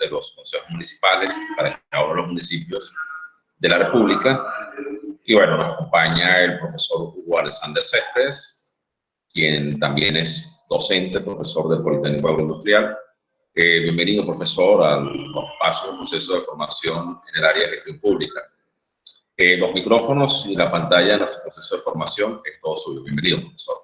de los consejos municipales para cada uno de los municipios de la República. Y bueno, nos acompaña el profesor Hugo Alexander Céspedes, quien también es docente, profesor del Politécnico Agroindustrial. Bienvenido, profesor, al espacio del proceso de formación en el área de gestión pública. Los micrófonos y la pantalla de nuestro proceso de formación es todo suyo. Bienvenido, profesor.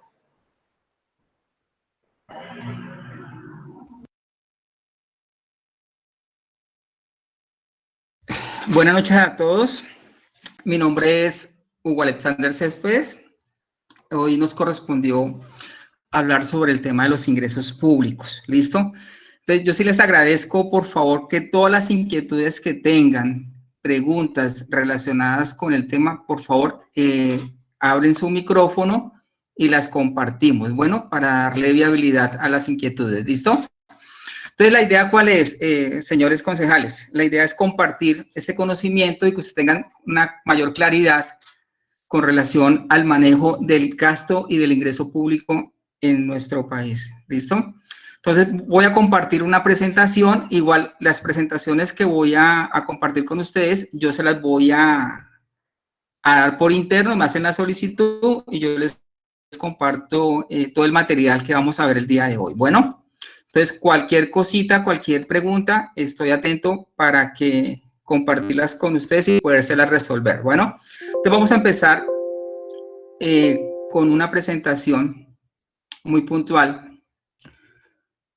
Buenas noches a todos. Mi nombre es Hugo Alexander Céspedes. Hoy nos correspondió hablar sobre el tema de los ingresos públicos. ¿Listo? Entonces, yo sí les agradezco, por favor, que todas las inquietudes que tengan, preguntas relacionadas con el tema, por favor, abren su micrófono y las compartimos, bueno, para darle viabilidad a las inquietudes. ¿Listo? Entonces, ¿la idea cuál es, señores concejales? La idea es compartir ese conocimiento y que ustedes tengan una mayor claridad con relación al manejo del gasto y del ingreso público en nuestro país. ¿Listo? Entonces, voy a compartir una presentación. Igual, las presentaciones que voy a compartir con ustedes, yo se las voy a dar por interno, me hacen la solicitud y yo les comparto todo el material que vamos a ver el día de hoy. Bueno, entonces, cualquier cosita, cualquier pregunta, estoy atento para que compartirlas con ustedes y podérselas resolver. Bueno, entonces vamos a empezar con una presentación muy puntual,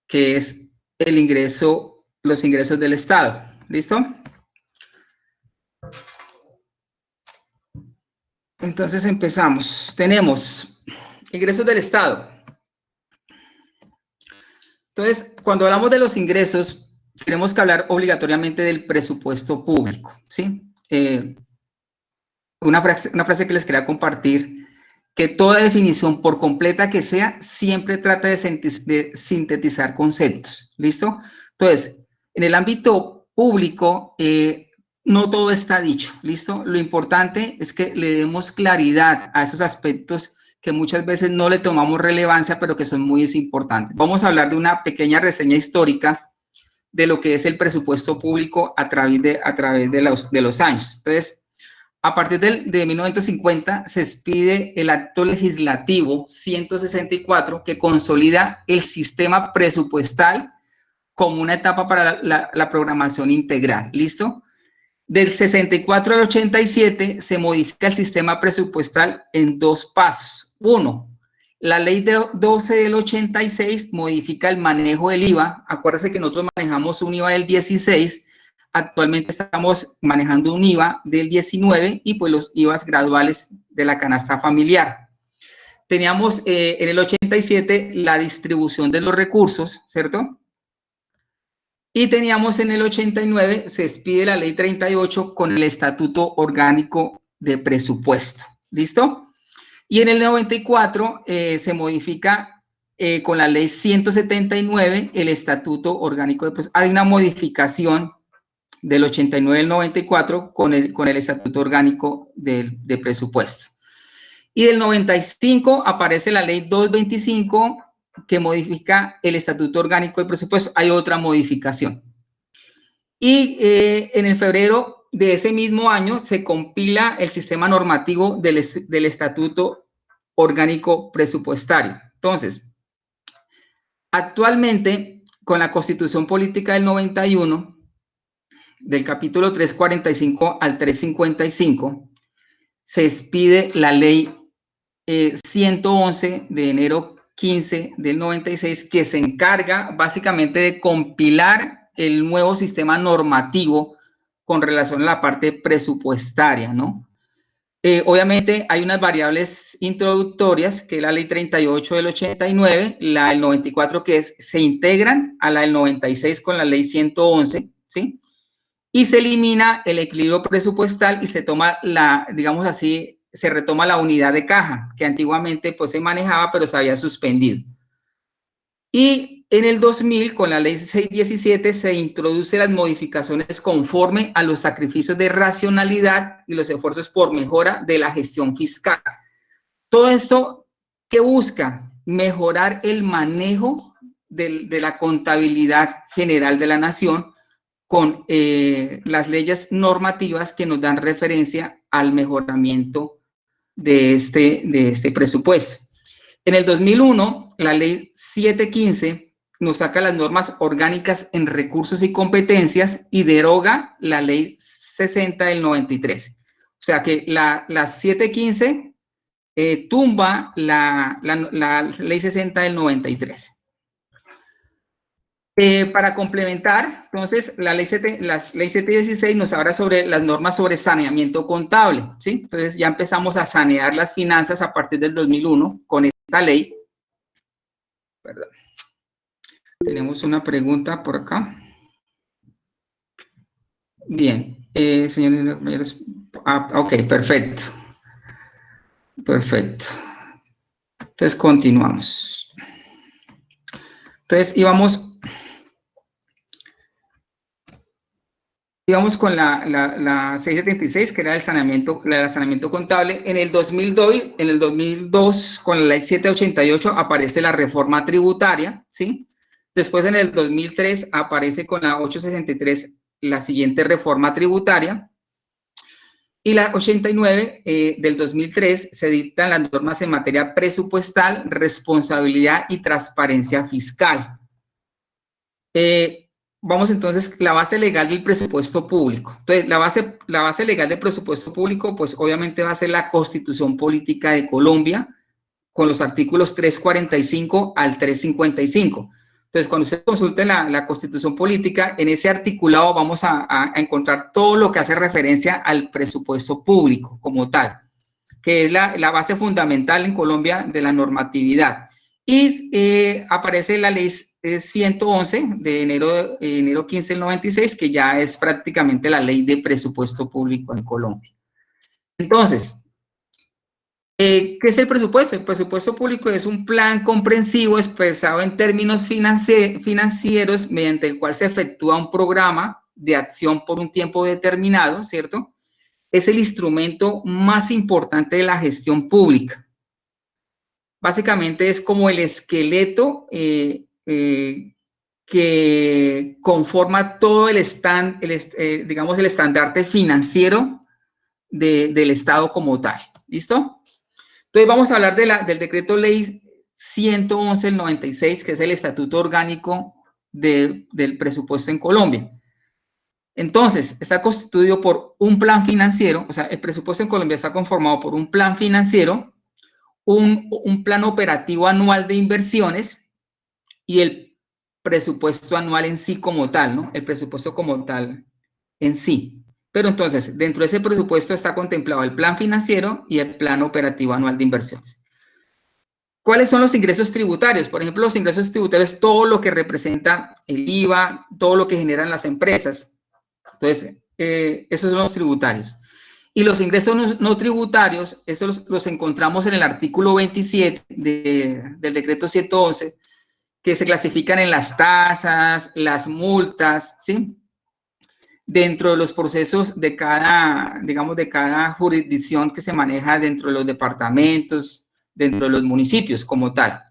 que es el ingreso, los ingresos del Estado. ¿Listo? Entonces empezamos. Tenemos ingresos del Estado. Entonces, cuando hablamos de los ingresos, tenemos que hablar obligatoriamente del presupuesto público, ¿sí? Una frase que les quería compartir, que toda definición, por completa que sea, siempre trata de sintetizar conceptos. ¿Listo? Entonces, en el ámbito público, no todo está dicho. ¿Listo? Lo importante es que le demos claridad a esos aspectos que muchas veces no le tomamos relevancia, pero que son muy importantes. Vamos a hablar de una pequeña reseña histórica de lo que es el presupuesto público a través de los años. Entonces, a partir de 1950 se expide el acto legislativo 164 que consolida el sistema presupuestal como una etapa para la programación integral. ¿Listo? Del 64 al 87 se modifica el sistema presupuestal en dos pasos. Uno, la ley 12 del 86 modifica el manejo del IVA. Acuérdense que nosotros manejamos un IVA del 16. Actualmente estamos manejando un IVA del 19 y pues los IVAs graduales de la canasta familiar. Teníamos en el 87 la distribución de los recursos, ¿cierto? Y teníamos en el 89, se expide la ley 38 con el Estatuto Orgánico de Presupuesto. ¿Listo? Y en el 94 se modifica con la ley 179 el Estatuto Orgánico de Presupuesto. Hay una modificación del 89 al 94 con el Estatuto Orgánico de Presupuesto. Y del 95 aparece la ley 225 que modifica el Estatuto Orgánico del Presupuesto. Hay otra modificación. Y en el febrero de ese mismo año se compila el sistema normativo del Estatuto Orgánico Presupuestario. Entonces, actualmente, con la Constitución Política del 91, del capítulo 345 al 355, se expide la ley 111 de enero 15 del 96, que se encarga básicamente de compilar el nuevo sistema normativo con relación a la parte presupuestaria, ¿no? Obviamente hay unas variables introductorias, que es la ley 38 del 89, la del 94, que se integran a la del 96 con la ley 111, ¿sí? Y se elimina el equilibrio presupuestal y se toma digamos así, se retoma la unidad de caja, que antiguamente pues se manejaba, pero se había suspendido. Y en el 2000, con la ley 617, se introducen las modificaciones conforme a los sacrificios de racionalidad y los esfuerzos por mejora de la gestión fiscal. Todo esto, ¿qué busca? Mejorar el manejo de la contabilidad general de la nación con las leyes normativas que nos dan referencia al mejoramiento de este presupuesto. En el 2001, la ley 715 nos saca las normas orgánicas en recursos y competencias y deroga la ley 60 del 93. O sea que la 715 tumba la ley 60 del 93. Para complementar, entonces, la ley 716 nos habla sobre las normas sobre saneamiento contable, ¿sí? Entonces, ya empezamos a sanear las finanzas a partir del 2001 con esta ley. Perdón. Tenemos una pregunta por acá. Bien, señores, ok, perfecto. Perfecto. Entonces, continuamos. Entonces, íbamos con la 676, que era el saneamiento contable. En el 2002, con la ley 788, aparece la reforma tributaria, ¿sí? Después, en el 2003, aparece con la 863 la siguiente reforma tributaria. Y la 89 del 2003 se dictan las normas en materia presupuestal, responsabilidad y transparencia fiscal. Vamos entonces, la base legal del presupuesto público. Entonces, la base legal del presupuesto público, pues obviamente va a ser la Constitución Política de Colombia, con los artículos 345 al 355. Entonces, cuando usted consulte la Constitución Política, en ese articulado vamos a encontrar todo lo que hace referencia al presupuesto público como tal, que es la base fundamental en Colombia de la normatividad. Y aparece la ley 111 de enero 15 del 96, que ya es prácticamente la ley de presupuesto público en Colombia. Entonces, ¿qué es el presupuesto? El presupuesto público es un plan comprensivo expresado en términos financieros mediante el cual se efectúa un programa de acción por un tiempo determinado, ¿cierto? Es el instrumento más importante de la gestión pública. Básicamente es como el esqueleto que conforma todo el estandarte financiero del Estado como tal. ¿Listo? Entonces vamos a hablar del decreto ley 111 del 96, que es el estatuto orgánico del presupuesto en Colombia. Entonces, está constituido por un plan financiero, o sea, el presupuesto en Colombia está conformado por un plan financiero, un plan operativo anual de inversiones y el presupuesto anual en sí como tal, ¿no? El presupuesto como tal en sí. Pero entonces, dentro de ese presupuesto está contemplado el plan financiero y el plan operativo anual de inversiones. ¿Cuáles son los ingresos tributarios? Por ejemplo, los ingresos tributarios, todo lo que representa el IVA, todo lo que generan las empresas. Entonces, esos son los tributarios. Y los ingresos no tributarios, esos los encontramos en el artículo 27 del decreto 111, que se clasifican en las tasas, las multas, ¿sí? Dentro de los procesos de cada, digamos, de cada jurisdicción que se maneja dentro de los departamentos, dentro de los municipios como tal.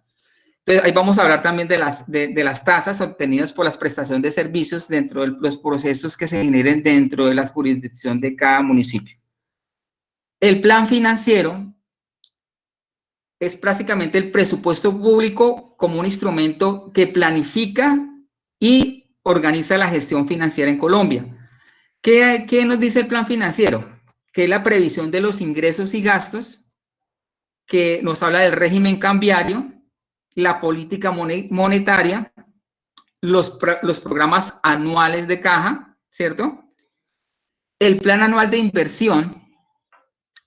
Entonces, ahí vamos a hablar también de las tasas obtenidas por las prestaciones de servicios dentro de los procesos que se generen dentro de la jurisdicción de cada municipio. El plan financiero es prácticamente el presupuesto público como un instrumento que planifica y organiza la gestión financiera en Colombia. ¿Qué nos dice el plan financiero? Que es la previsión de los ingresos y gastos, que nos habla del régimen cambiario, la política monetaria, los programas anuales de caja, ¿cierto? El plan anual de inversión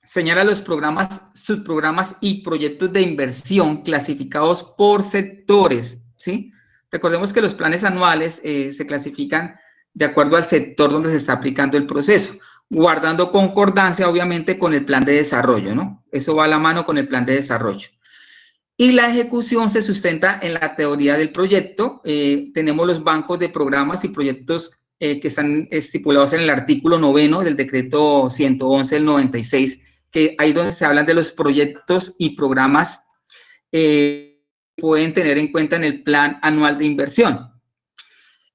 señala los programas, subprogramas y proyectos de inversión clasificados por sectores, ¿sí? Recordemos que los planes anuales se clasifican de acuerdo al sector donde se está aplicando el proceso, guardando concordancia, obviamente, con el plan de desarrollo, ¿no? Eso va a la mano con el plan de desarrollo. Y la ejecución se sustenta en la teoría del proyecto. Tenemos los bancos de programas y proyectos que están estipulados en el artículo 9 del decreto 111 del 96, que ahí donde se hablan de los proyectos y programas pueden tener en cuenta en el plan anual de inversión.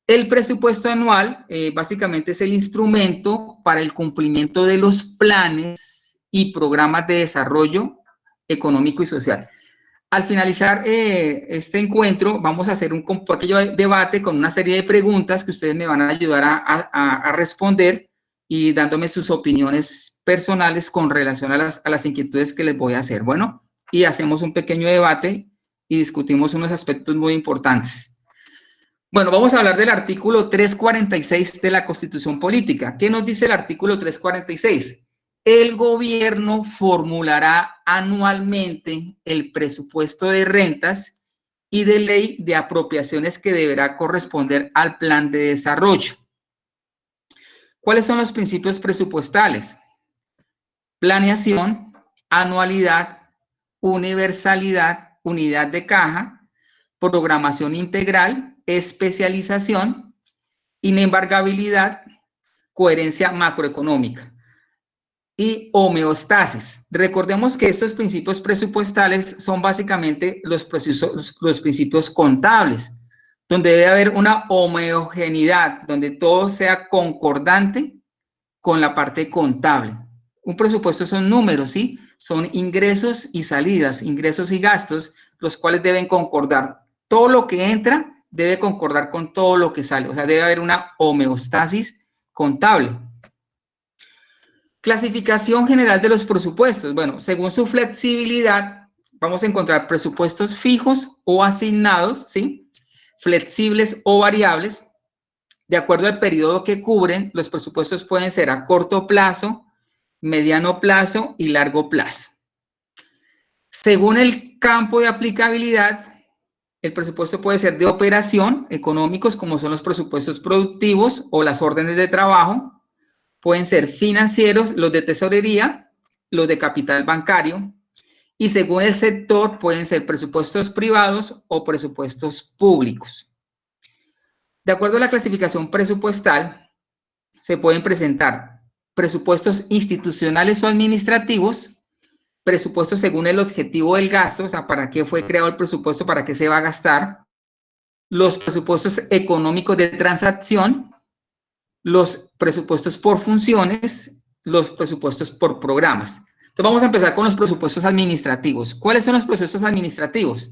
El presupuesto anual básicamente es el instrumento para el cumplimiento de los planes y programas de desarrollo económico y social. Al finalizar este encuentro, vamos a hacer un pequeño debate con una serie de preguntas que ustedes me van a ayudar a responder y dándome sus opiniones personales con relación a las inquietudes que les voy a hacer. Bueno, y hacemos un pequeño debate y discutimos unos aspectos muy importantes. Bueno, vamos a hablar del artículo 346 de la Constitución Política. ¿Qué nos dice el artículo 346? El gobierno formulará anualmente el presupuesto de rentas y de ley de apropiaciones que deberá corresponder al plan de desarrollo. ¿Cuáles son los principios presupuestales? Planeación, anualidad, universalidad, unidad de caja, programación integral, especialización, inembargabilidad, coherencia macroeconómica y homeostasis. Recordemos que estos principios presupuestales son básicamente los principios contables, donde debe haber una homogeneidad, donde todo sea concordante con la parte contable. Un presupuesto son números, ¿sí? Son ingresos y salidas, ingresos y gastos, los cuales deben concordar. Todo lo que entra debe concordar con todo lo que sale, o sea, debe haber una homeostasis contable. Clasificación general de los presupuestos. Bueno, según su flexibilidad, vamos a encontrar presupuestos fijos o asignados, ¿sí? Flexibles o variables. De acuerdo al periodo que cubren, los presupuestos pueden ser a corto plazo, mediano plazo y largo plazo. Según el campo de aplicabilidad, el presupuesto puede ser de operación, económicos, como son los presupuestos productivos o las órdenes de trabajo. Pueden ser financieros, los de tesorería, los de capital bancario, y según el sector pueden ser presupuestos privados o presupuestos públicos. De acuerdo a la clasificación presupuestal, se pueden presentar presupuestos institucionales o administrativos, presupuestos según el objetivo del gasto, o sea, para qué fue creado el presupuesto, para qué se va a gastar, los presupuestos económicos de transacción, los presupuestos por funciones, los presupuestos por programas. Entonces vamos a empezar con los presupuestos administrativos. ¿Cuáles son los procesos administrativos?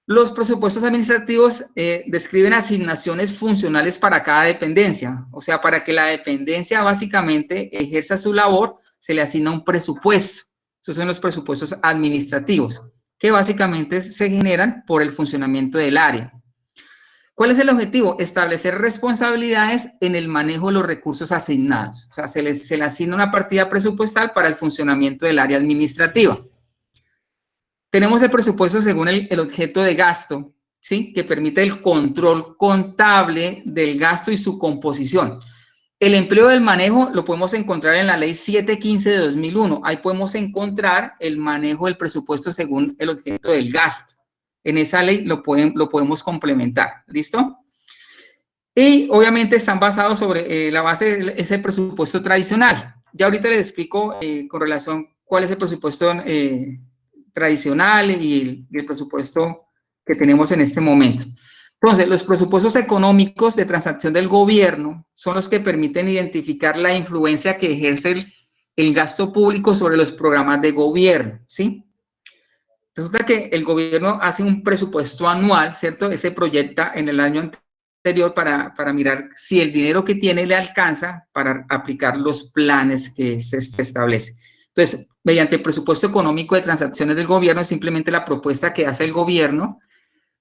Los presupuestos administrativos describen asignaciones funcionales para cada dependencia. O sea, para que la dependencia básicamente ejerza su labor, se le asigna un presupuesto. Esos son los presupuestos administrativos, que básicamente se generan por el funcionamiento del área. ¿Cuál es el objetivo? Establecer responsabilidades en el manejo de los recursos asignados. O sea, se le asigna una partida presupuestal para el funcionamiento del área administrativa. Tenemos el presupuesto según el objeto de gasto, ¿sí? Que permite el control contable del gasto y su composición. El empleo del manejo lo podemos encontrar en la ley 715 de 2001. Ahí podemos encontrar el manejo del presupuesto según el objeto del gasto. En esa ley lo podemos complementar, ¿listo? Y obviamente están basados sobre la base, es el presupuesto tradicional. Ya ahorita les explico con relación cuál es el presupuesto tradicional y el presupuesto que tenemos en este momento. Entonces, los presupuestos económicos de transacción del gobierno son los que permiten identificar la influencia que ejerce el gasto público sobre los programas de gobierno, ¿sí? Resulta que el gobierno hace un presupuesto anual, ¿cierto? Él se proyecta en el año anterior para mirar si el dinero que tiene le alcanza para aplicar los planes que se establecen. Entonces, mediante el presupuesto económico de transacciones del gobierno, es simplemente la propuesta que hace el gobierno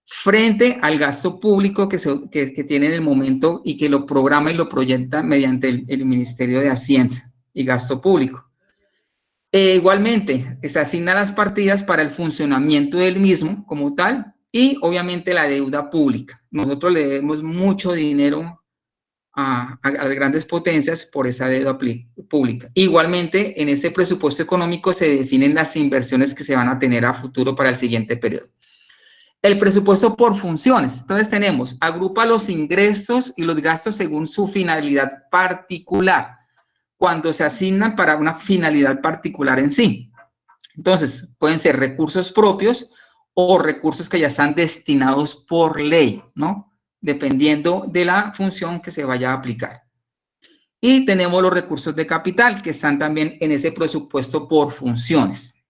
frente al gasto público que tiene en el momento y que lo programa y lo proyecta mediante el Ministerio de Hacienda y Gasto Público. Igualmente, se asignan las partidas para el funcionamiento del mismo como tal y obviamente la deuda pública. Nosotros le debemos mucho dinero a las grandes potencias por esa deuda pública. Igualmente, en ese presupuesto económico se definen las inversiones que se van a tener a futuro para el siguiente periodo. El presupuesto por funciones. Entonces tenemos, agrupa los ingresos y los gastos según su finalidad particular, cuando se asignan para una finalidad particular en sí. Entonces, pueden ser recursos propios o recursos que ya están destinados por ley, ¿no? dependiendo de la función que se vaya a aplicar. Y tenemos los recursos de capital, que están también en ese presupuesto por funciones.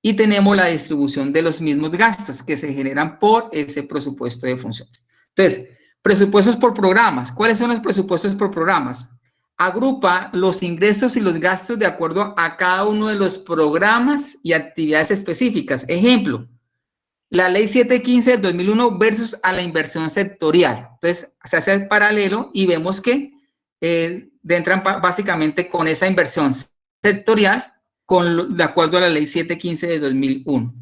Y tenemos la distribución de los mismos gastos que se generan por ese presupuesto de funciones. Entonces, presupuestos por programas. ¿Cuáles son los presupuestos por programas? Agrupa los ingresos y los gastos de acuerdo a cada uno de los programas y actividades específicas. Ejemplo, la ley 715 del 2001 versus a la inversión sectorial. Entonces, se hace el paralelo y vemos que entran básicamente con esa inversión sectorial de acuerdo a la ley 715 de 2001.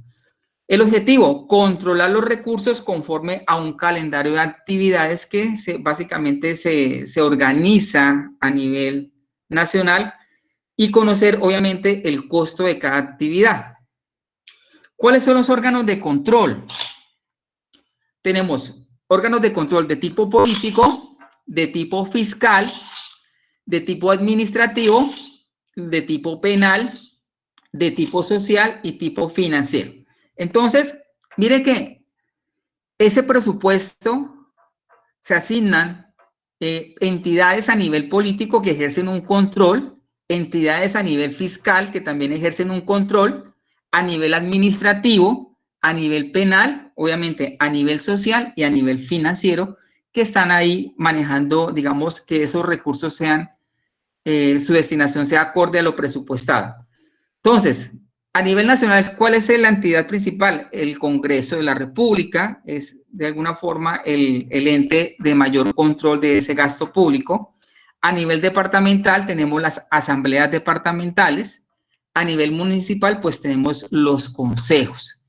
El objetivo, controlar los recursos conforme a un calendario de actividades que básicamente se organiza a nivel nacional y conocer, obviamente, el costo de cada actividad. ¿Cuáles son los órganos de control? Tenemos órganos de control de tipo político, de tipo fiscal, de tipo administrativo, de tipo penal, de tipo social y tipo financiero. Entonces, mire que ese presupuesto se asignan entidades a nivel político que ejercen un control, entidades a nivel fiscal que también ejercen un control, a nivel administrativo, a nivel penal, obviamente a nivel social y a nivel financiero, que están ahí manejando, digamos, que esos recursos sean, su destinación sea acorde a lo presupuestado. Entonces, a nivel nacional, ¿cuál es la entidad principal? El Congreso de la República es de alguna forma el ente de mayor control de ese gasto público. A nivel departamental tenemos las asambleas departamentales. A nivel municipal, pues tenemos los consejos.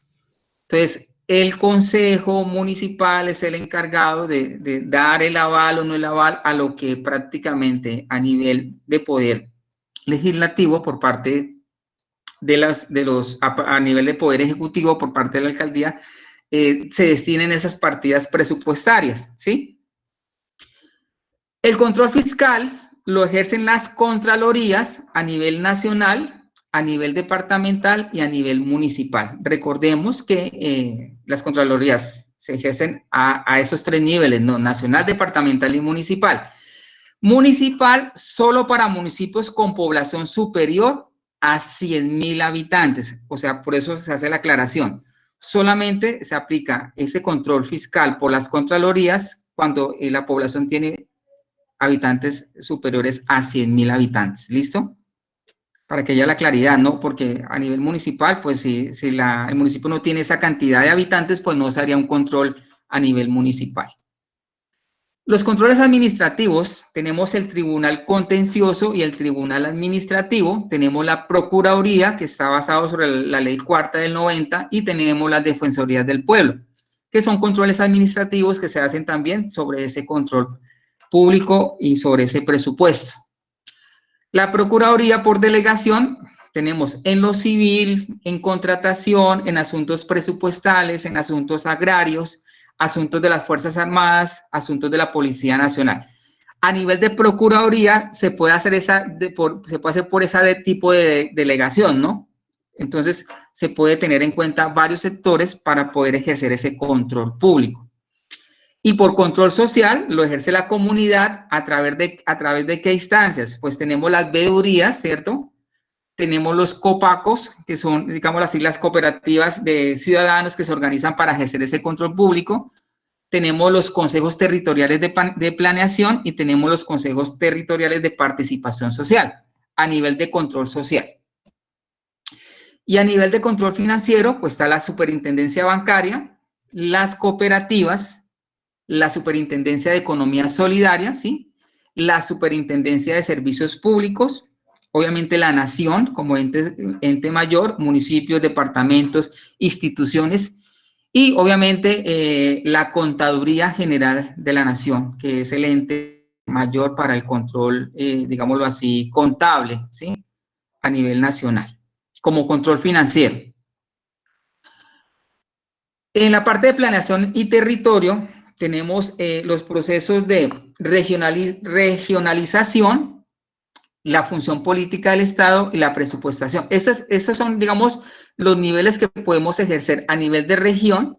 Entonces, el consejo municipal es el encargado de dar el aval o no el aval a lo que prácticamente a nivel de poder legislativo por parte a nivel de poder ejecutivo por parte de la alcaldía, se destinen esas partidas presupuestarias, ¿sí? El control fiscal lo ejercen las contralorías a nivel nacional, a nivel departamental y a nivel municipal. Recordemos que las contralorías se ejercen a esos tres niveles, ¿no? Nacional, departamental y municipal. Municipal solo para municipios con población superior a 100,000 habitantes. O sea, por eso se hace la aclaración. Solamente se aplica ese control fiscal por las contralorías cuando la población tiene habitantes superiores a 100,000 habitantes. ¿Listo? Para que haya la claridad, ¿no? Porque a nivel municipal, pues si el municipio no tiene esa cantidad de habitantes, pues no se haría un control a nivel municipal. Los controles administrativos, tenemos el Tribunal Contencioso y el Tribunal Administrativo, tenemos la Procuraduría, que está basado sobre la Ley Cuarta del 90, y tenemos las Defensorías del Pueblo, que son controles administrativos que se hacen también sobre ese control público y sobre ese presupuesto. La Procuraduría por delegación, tenemos en lo civil, en contratación, en asuntos presupuestales, en asuntos agrarios, asuntos de las Fuerzas Armadas, asuntos de la Policía Nacional. A nivel de Procuraduría se puede hacer por ese tipo de delegación, ¿no? Entonces, se puede tener en cuenta varios sectores para poder ejercer ese control público. Y por control social lo ejerce la comunidad a través de qué instancias. Pues tenemos las veedurías, ¿cierto? Tenemos los COPACOS, que son, digamos, las siglas cooperativas de ciudadanos que se organizan para ejercer ese control público. Tenemos los consejos territoriales de planeación y tenemos los consejos territoriales de participación social a nivel de control social. Y a nivel de control financiero, pues está la superintendencia bancaria, las cooperativas, la superintendencia de economía solidaria, ¿sí? La superintendencia de servicios públicos, obviamente la nación como ente mayor, municipios, departamentos, instituciones, y obviamente la Contaduría General de la Nación, que es el ente mayor para el control, digámoslo así, contable, ¿sí? A nivel nacional, como control financiero. En la parte de planeación y territorio, tenemos los procesos de regionalización, la función política del Estado y la presupuestación. Esos son, digamos, los niveles que podemos ejercer a nivel de región,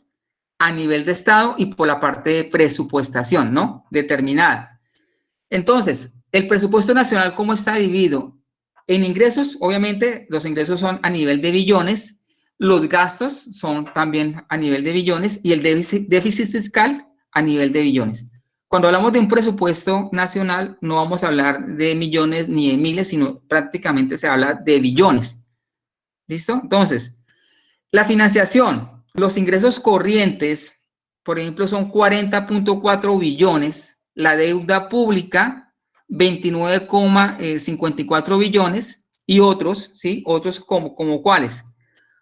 a nivel de Estado y por la parte de presupuestación, ¿no? Determinada. Entonces, el presupuesto nacional, ¿cómo está dividido? En ingresos, obviamente, los ingresos son a nivel de billones, los gastos son también a nivel de billones y el déficit fiscal a nivel de billones. Cuando hablamos de un presupuesto nacional, no vamos a hablar de millones ni de miles, sino prácticamente se habla de billones. ¿Listo? Entonces, la financiación, los ingresos corrientes, por ejemplo, son 40.4 billones, la deuda pública, 29,54 billones y otros, ¿sí? Otros como ¿cuáles?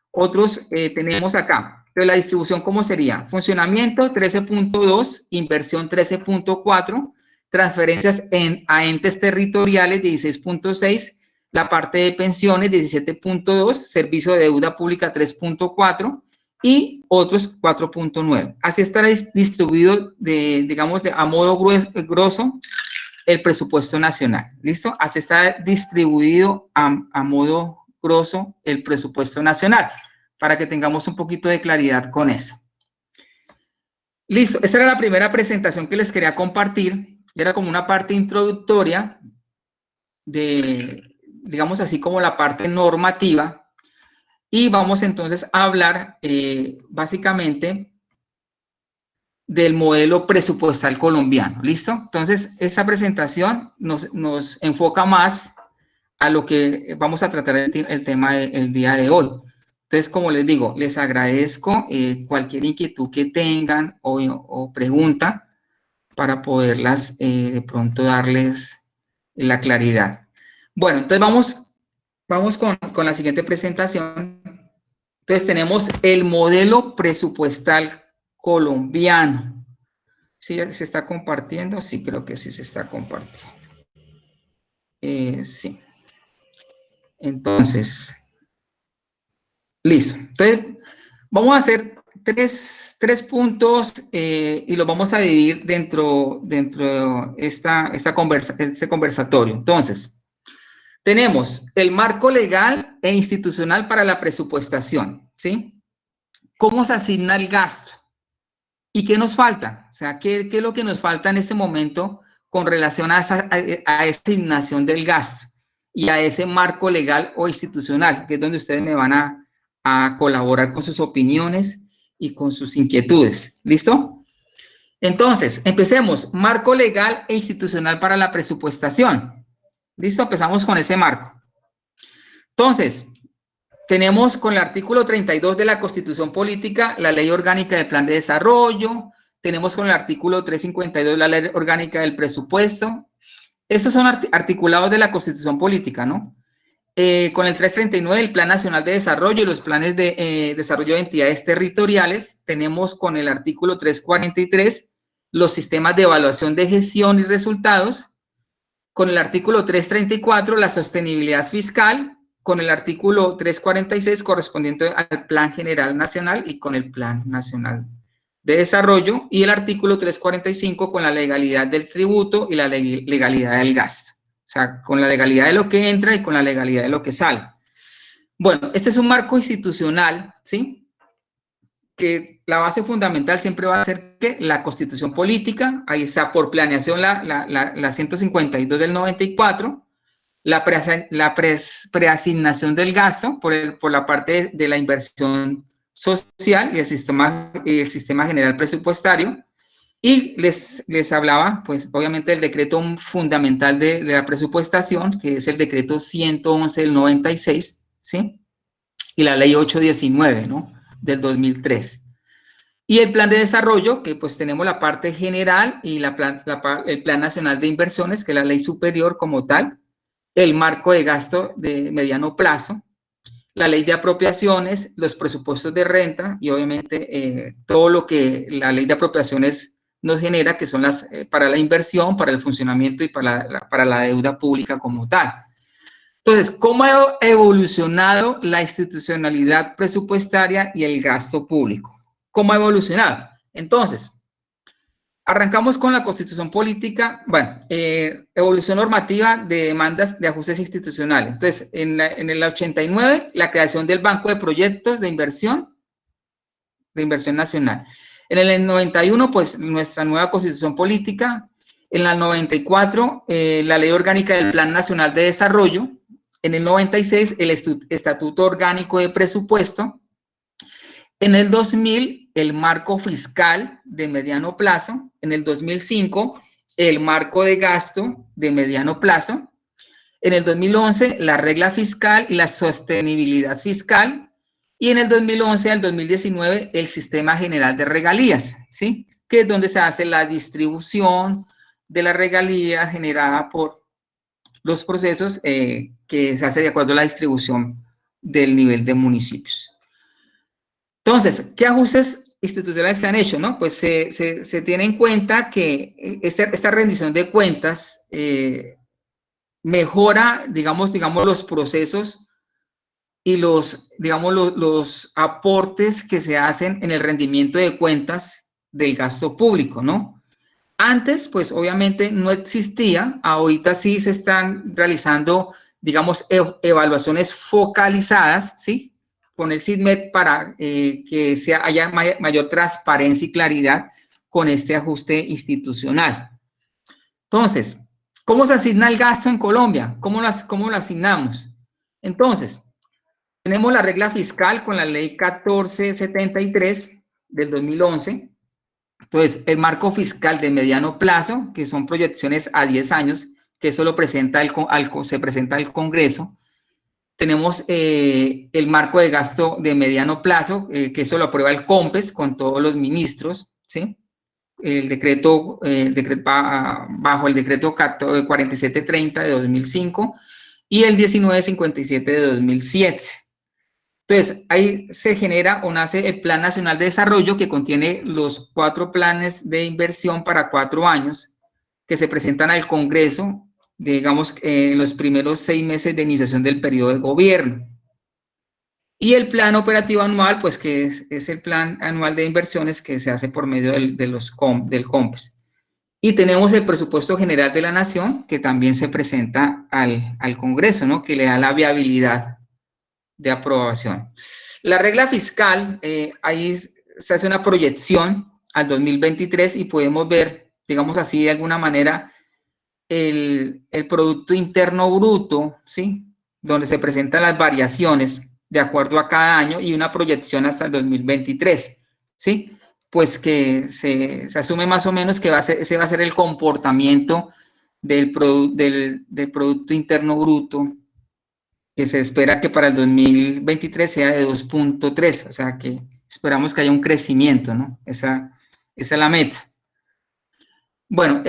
Otros tenemos acá. Pero la distribución, ¿cómo sería? Funcionamiento 13.2, inversión 13.4, transferencias a entes territoriales 16.6, la parte de pensiones 17.2, servicio de deuda pública 3.4 y otros 4.9. Así estará distribuido, digamos, a modo grosso el presupuesto nacional. ¿Listo? Así está distribuido a modo grosso el presupuesto nacional, para que tengamos un poquito de claridad con eso. Listo, esta era la primera presentación que les quería compartir. Era como una parte introductoria de, digamos así, como la parte normativa. Y vamos entonces a hablar básicamente del modelo presupuestal colombiano. ¿Listo? Entonces, esta presentación nos enfoca más a lo que vamos a tratar el tema del día de hoy. Entonces, como les digo, les agradezco cualquier inquietud que tengan o pregunta para poderlas de pronto darles la claridad. Bueno, entonces vamos con la siguiente presentación. Entonces, tenemos el modelo presupuestal colombiano. ¿Sí se está compartiendo? Sí, creo que sí se está compartiendo. Sí. Entonces, listo. Entonces, vamos a hacer tres puntos y los vamos a dividir dentro de este conversatorio. Entonces, tenemos el marco legal e institucional para la presupuestación, ¿sí? ¿Cómo se asigna el gasto? ¿Y qué nos falta? O sea, ¿qué es lo que nos falta en este momento con relación a esa asignación del gasto y a ese marco legal o institucional, que es donde ustedes me van a colaborar con sus opiniones y con sus inquietudes? ¿Listo? Entonces, empecemos. Marco legal e institucional para la presupuestación. ¿Listo? Empezamos con ese marco. Entonces, tenemos con el artículo 32 de la Constitución Política la Ley Orgánica del Plan de Desarrollo. Tenemos con el artículo 352 la Ley Orgánica del Presupuesto. Estos son articulados de la Constitución Política, ¿no? Con el 339 el Plan Nacional de Desarrollo y los planes de desarrollo de entidades territoriales. Tenemos con el artículo 343 los sistemas de evaluación de gestión y resultados. Con el artículo 334 la sostenibilidad fiscal. Con el artículo 346 correspondiente al Plan General Nacional y con el Plan Nacional de Desarrollo, y el artículo 345 con la legalidad del tributo y la legalidad del gasto. O sea, con la legalidad de lo que entra y con la legalidad de lo que sale. Bueno, este es un marco institucional, ¿sí? Que la base fundamental siempre va a ser que la Constitución Política, ahí está por planeación la 152 del 94, la preasignación del gasto por la parte de la inversión social y el sistema general presupuestario. Y les hablaba, pues, obviamente, del decreto fundamental de la presupuestación, que es el decreto 111 del 96, ¿sí? Y la ley 819, ¿no? Del 2003. Y el plan de desarrollo, que pues tenemos la parte general y el Plan Nacional de Inversiones, que es la ley superior como tal, el marco de gasto de mediano plazo, la ley de apropiaciones, los presupuestos de renta y obviamente todo lo que la ley de apropiaciones nos genera, que son para la inversión, para el funcionamiento y para la deuda pública como tal. Entonces, ¿cómo ha evolucionado la institucionalidad presupuestaria y el gasto público? ¿Cómo ha evolucionado? Entonces, arrancamos con la Constitución Política, bueno, evolución normativa de demandas de ajustes institucionales. Entonces, en el 89, la creación del Banco de Proyectos de Inversión nacional. En el 91, pues, nuestra nueva Constitución Política. En el 94, la Ley Orgánica del Plan Nacional de Desarrollo. En el 96, el Estatuto Orgánico de Presupuesto. En el 2000, el Marco Fiscal de Mediano Plazo. En el 2005, el Marco de Gasto de Mediano Plazo. En el 2011, la Regla Fiscal y la Sostenibilidad Fiscal. Y en el 2011 al 2019, el Sistema General de Regalías, ¿sí? Que es donde se hace la distribución de las regalías generada por los procesos que se hace de acuerdo a la distribución del nivel de municipios. Entonces, ¿qué ajustes institucionales se han hecho? ¿No? Pues se tiene en cuenta que esta rendición de cuentas mejora, digamos, los procesos y los aportes que se hacen en el rendimiento de cuentas del gasto público, ¿no? Antes, pues, obviamente no existía, ahorita sí se están realizando, digamos, evaluaciones focalizadas, ¿sí? Con el SIDMED para que haya mayor transparencia y claridad con este ajuste institucional. Entonces, ¿cómo se asigna el gasto en Colombia? ¿Cómo lo asignamos? Entonces, tenemos la regla fiscal con la ley 1473 del 2011. Entonces, el marco fiscal de mediano plazo, que son proyecciones a 10 años, que eso lo presenta se presenta al Congreso. Tenemos el marco de gasto de mediano plazo, que eso lo aprueba el COMPES con todos los ministros, ¿sí? El decreto bajo el decreto 4730 de 2005 y el 1957 de 2007. Entonces, ahí se genera o nace el Plan Nacional de Desarrollo, que contiene los 4 planes de inversión para 4 años que se presentan al Congreso, digamos, en los primeros 6 meses de iniciación del periodo de gobierno. Y el plan operativo anual, pues que es el plan anual de inversiones que se hace por medio del COMPES. Y tenemos el presupuesto general de la Nación, que también se presenta al Congreso, ¿no? Que le da la viabilidad de aprobación. La regla fiscal, ahí se hace una proyección al 2023 y podemos ver, digamos así, de alguna manera, el Producto Interno Bruto, ¿sí? Donde se presentan las variaciones de acuerdo a cada año y una proyección hasta el 2023, ¿sí? Pues que se asume más o menos que ese va a ser el comportamiento del Producto Interno Bruto, que se espera que para el 2023 sea de 2.3, o sea que esperamos que haya un crecimiento, ¿no? Esa es la meta. Bueno,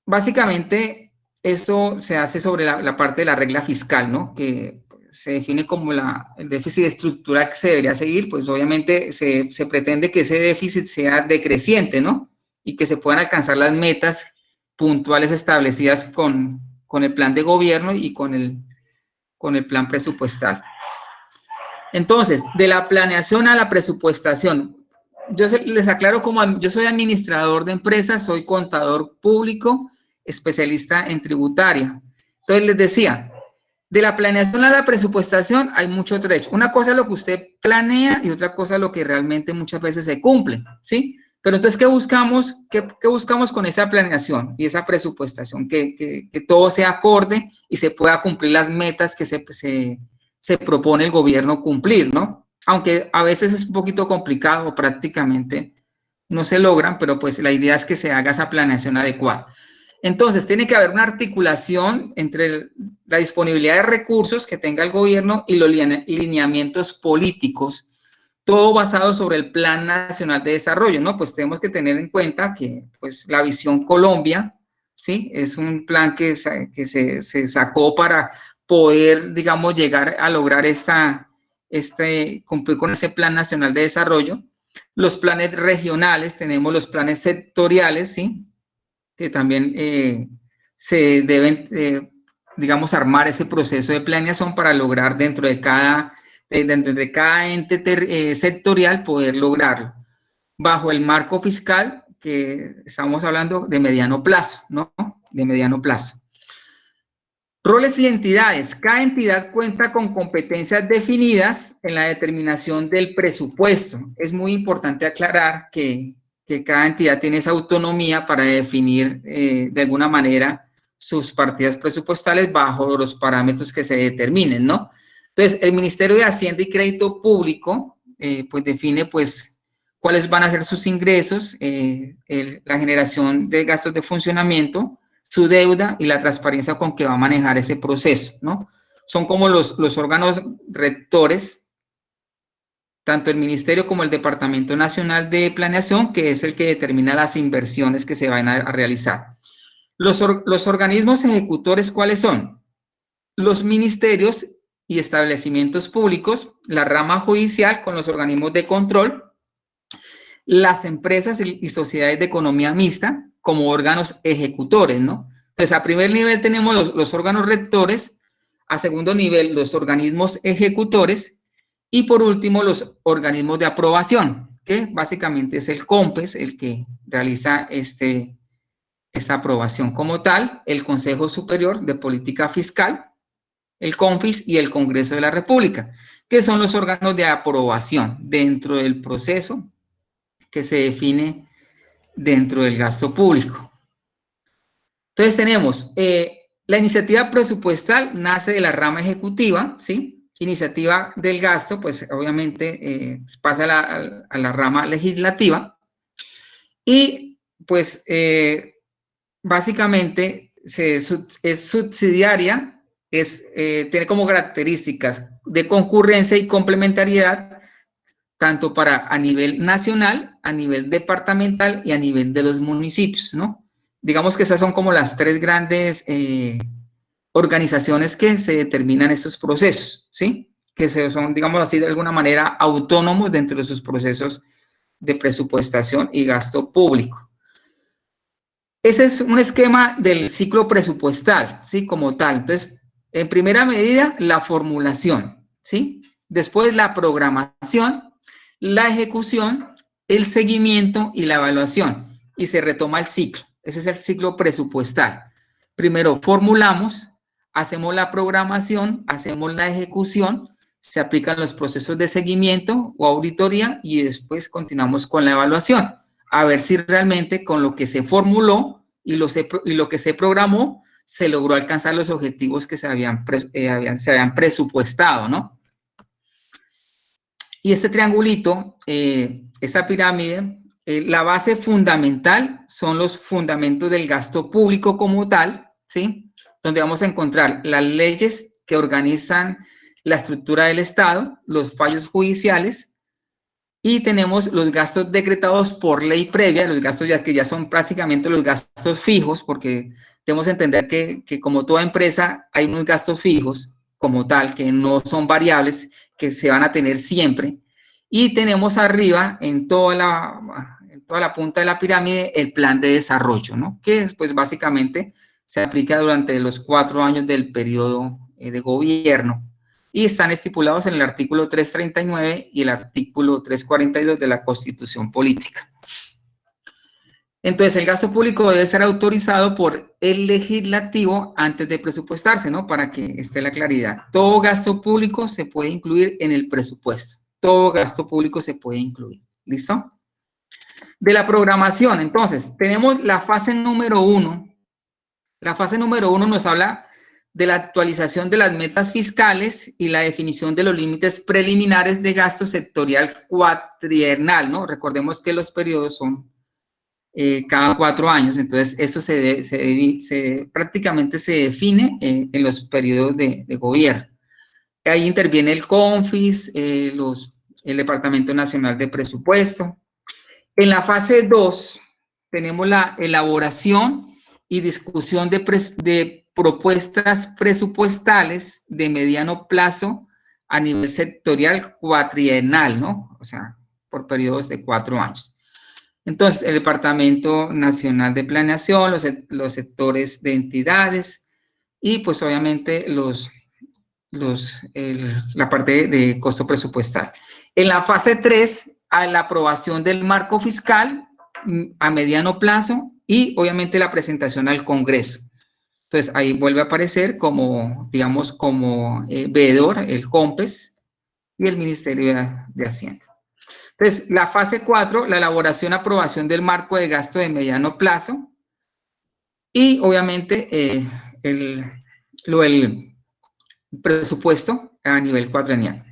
básicamente esto se hace sobre la parte de la regla fiscal, ¿no? Que se define como el déficit estructural que se debería seguir, pues obviamente se pretende que ese déficit sea decreciente, ¿no? Y que se puedan alcanzar las metas puntuales establecidas con el plan de gobierno y con el plan presupuestal. Entonces, de la planeación a la presupuestación, yo les aclaro yo soy administrador de empresas, soy contador público, especialista en tributaria. Entonces, les decía, de la planeación a la presupuestación hay mucho trecho. Una cosa es lo que usted planea y otra cosa es lo que realmente muchas veces se cumple, ¿sí? Pero entonces, ¿qué buscamos? ¿Qué buscamos con esa planeación y esa presupuestación? Que todo sea acorde y se pueda cumplir las metas que se propone el gobierno cumplir, ¿no? Aunque a veces es un poquito complicado, prácticamente no se logran, pero pues la idea es que se haga esa planeación adecuada. Entonces, tiene que haber una articulación entre la disponibilidad de recursos que tenga el gobierno y los lineamientos políticos, todo basado sobre el Plan Nacional de Desarrollo, ¿no? Pues tenemos que tener en cuenta que, pues, la Visión Colombia, ¿sí? Es un plan que se sacó para poder, digamos, llegar a lograr cumplir con ese Plan Nacional de Desarrollo. Los planes regionales, tenemos los planes sectoriales, ¿sí? Que también se deben, digamos, armar ese proceso de planeación para lograr dentro de cada ente sectorial poder lograrlo. Bajo el marco fiscal, que estamos hablando de mediano plazo, ¿no? De mediano plazo. Roles y entidades. Cada entidad cuenta con competencias definidas en la determinación del presupuesto. Es muy importante aclarar que cada entidad tiene esa autonomía para definir de alguna manera sus partidas presupuestales bajo los parámetros que se determinen, ¿no? Entonces, el Ministerio de Hacienda y Crédito Público, pues define, pues, cuáles van a ser sus ingresos, la generación de gastos de funcionamiento, su deuda y la transparencia con que va a manejar ese proceso, ¿no? Son como los órganos rectores, tanto el Ministerio como el Departamento Nacional de Planeación, que es el que determina las inversiones que se van a realizar. Los organismos ejecutores, ¿cuáles son? Los ministerios y establecimientos públicos, la rama judicial con los organismos de control, las empresas y sociedades de economía mixta como órganos ejecutores, ¿no? Entonces, a primer nivel tenemos los órganos rectores, a segundo nivel los organismos ejecutores y por último los organismos de aprobación, que básicamente es el COMPES, el que realiza esta aprobación como tal, el Consejo Superior de Política Fiscal, el CONFIS y el Congreso de la República, que son los órganos de aprobación dentro del proceso que se define dentro del gasto público. Entonces tenemos, la iniciativa presupuestal nace de la rama ejecutiva, ¿sí? Iniciativa del gasto, pues obviamente pasa a la rama legislativa y pues básicamente es subsidiaria, tiene como características de concurrencia y complementariedad tanto a nivel nacional, a nivel departamental y a nivel de los municipios, ¿no? Digamos que esas son como las tres grandes organizaciones que se determinan estos procesos, ¿sí? Que son, digamos así, de alguna manera autónomos dentro de sus procesos de presupuestación y gasto público. Ese es un esquema del ciclo presupuestal, ¿sí? Como tal. Entonces, en primera medida, la formulación, ¿sí? Después, la programación, la ejecución, el seguimiento y la evaluación. Y se retoma el ciclo. Ese es el ciclo presupuestal. Primero formulamos, hacemos la programación, hacemos la ejecución, se aplican los procesos de seguimiento o auditoría y después continuamos con la evaluación. A ver si realmente con lo que se formuló y lo que se programó se logró alcanzar los objetivos que se habían presupuestado, ¿no? Y este triangulito, esta pirámide, la base fundamental son los fundamentos del gasto público como tal, ¿sí? Donde vamos a encontrar las leyes que organizan la estructura del Estado, los fallos judiciales, y tenemos los gastos decretados por ley previa, los gastos que ya son prácticamente los gastos fijos, porque debemos entender que como toda empresa hay unos gastos fijos como tal, que no son variables, que se van a tener siempre. Y tenemos arriba, en toda la punta de la pirámide, el plan de desarrollo, ¿no? Que pues básicamente se aplica durante los 4 años del periodo de gobierno. Y están estipulados en el artículo 339 y el artículo 342 de la Constitución Política. Entonces, el gasto público debe ser autorizado por el legislativo antes de presupuestarse, ¿no? Para que esté la claridad. Todo gasto público se puede incluir en el presupuesto. Todo gasto público se puede incluir. ¿Listo? De la programación, entonces, tenemos la fase número 1. La fase número 1 nos habla de la actualización de las metas fiscales y la definición de los límites preliminares de gasto sectorial cuatrienal, ¿no? Recordemos que los periodos son cada 4 años, entonces eso prácticamente se define en los periodos de gobierno. Ahí interviene el CONFIS, el Departamento Nacional de Presupuesto. En la fase 2 tenemos la elaboración y discusión de propuestas presupuestales de mediano plazo a nivel sectorial cuatrienal, ¿no? O sea, por periodos de 4 años. Entonces, el Departamento Nacional de Planeación, los sectores de entidades y, pues, obviamente, la parte de costo presupuestal. En la fase 3, a la aprobación del marco fiscal a mediano plazo y, obviamente, la presentación al Congreso. Entonces, ahí vuelve a aparecer como, digamos, como veedor, el COMPES y el Ministerio de Hacienda. Entonces, la fase 4, la elaboración, aprobación del marco de gasto de mediano plazo y, obviamente, el presupuesto a nivel cuatrienal.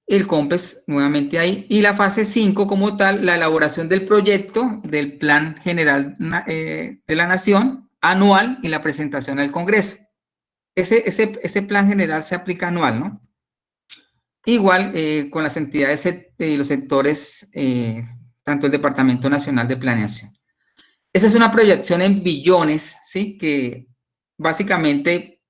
El COMPES nuevamente ahí, y la fase 5 como tal, la elaboración del proyecto del Plan General de la Nación anual y la presentación al Congreso. Ese plan general se aplica anual, ¿no? Igual con las entidades y los sectores, tanto el Departamento Nacional de Planeación. Esa es una proyección en billones, ¿sí? Que básicamente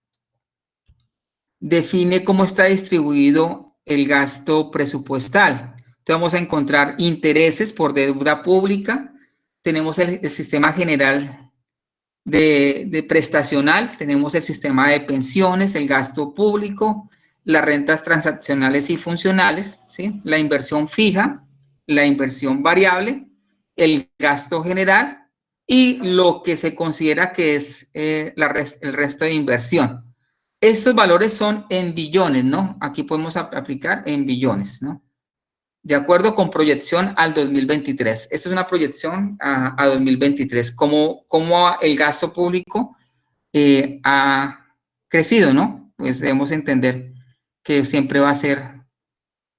define cómo está distribuido el gasto presupuestal. Entonces vamos a encontrar intereses por deuda pública, tenemos el sistema general de prestacional, tenemos el sistema de pensiones, el gasto público, las rentas transaccionales y funcionales, ¿sí? La inversión fija, la inversión variable, el gasto general y lo que se considera que es el resto de inversión. Estos valores son en billones, ¿no? Aquí podemos aplicar en billones, ¿no? De acuerdo con proyección al 2023. Esta es una proyección a 2023. Cómo el gasto público ha crecido, ¿no? Pues debemos entender que siempre va a ser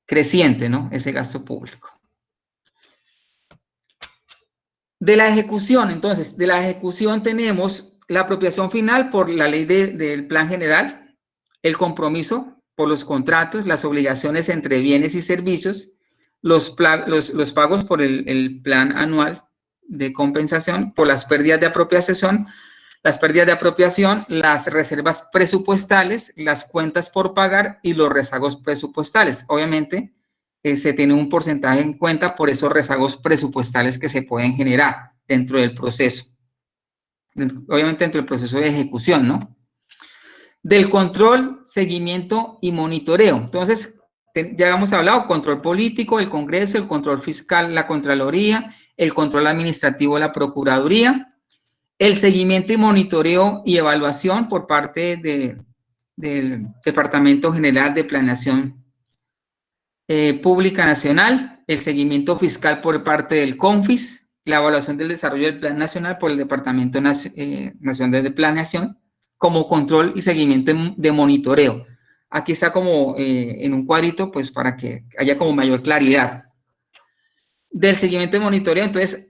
creciente, ¿no? Ese gasto público. De la ejecución, entonces, de la ejecución tenemos la apropiación final por la ley del Plan General, el compromiso por los contratos, las obligaciones entre bienes y servicios, los pagos por el plan anual de compensación, por las pérdidas de apropiación, las reservas presupuestales, las cuentas por pagar y los rezagos presupuestales. Obviamente, se tiene un porcentaje en cuenta por esos rezagos presupuestales que se pueden generar dentro del proceso. Obviamente dentro del proceso de ejecución, ¿no? Del control, seguimiento y monitoreo. Entonces, ya hemos hablado, control político, el Congreso, el control fiscal, la Contraloría, el control administrativo, la Procuraduría, el seguimiento y monitoreo y evaluación por parte del Departamento General de Planeación Pública Nacional, el seguimiento fiscal por parte del CONFIS, la evaluación del desarrollo del Plan Nacional por el Departamento Nacional de Planeación, como control y seguimiento de monitoreo. Aquí está como en un cuadrito, pues para que haya como mayor claridad. Del seguimiento de monitoreo, entonces,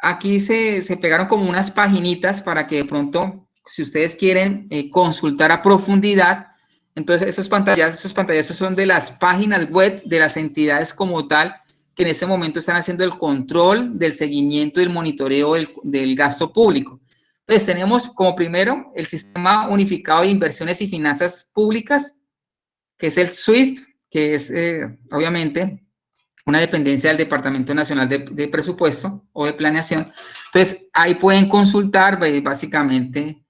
aquí se pegaron como unas paginitas para que de pronto, si ustedes quieren consultar a profundidad, entonces esos pantallazos son de las páginas web de las entidades como tal, que en este momento están haciendo el control del seguimiento y el monitoreo del gasto público. Entonces tenemos como primero el Sistema Unificado de Inversiones y Finanzas Públicas, que es el SWIFT, que es obviamente una dependencia del Departamento Nacional de Presupuesto o de Planeación. Entonces ahí pueden consultar básicamente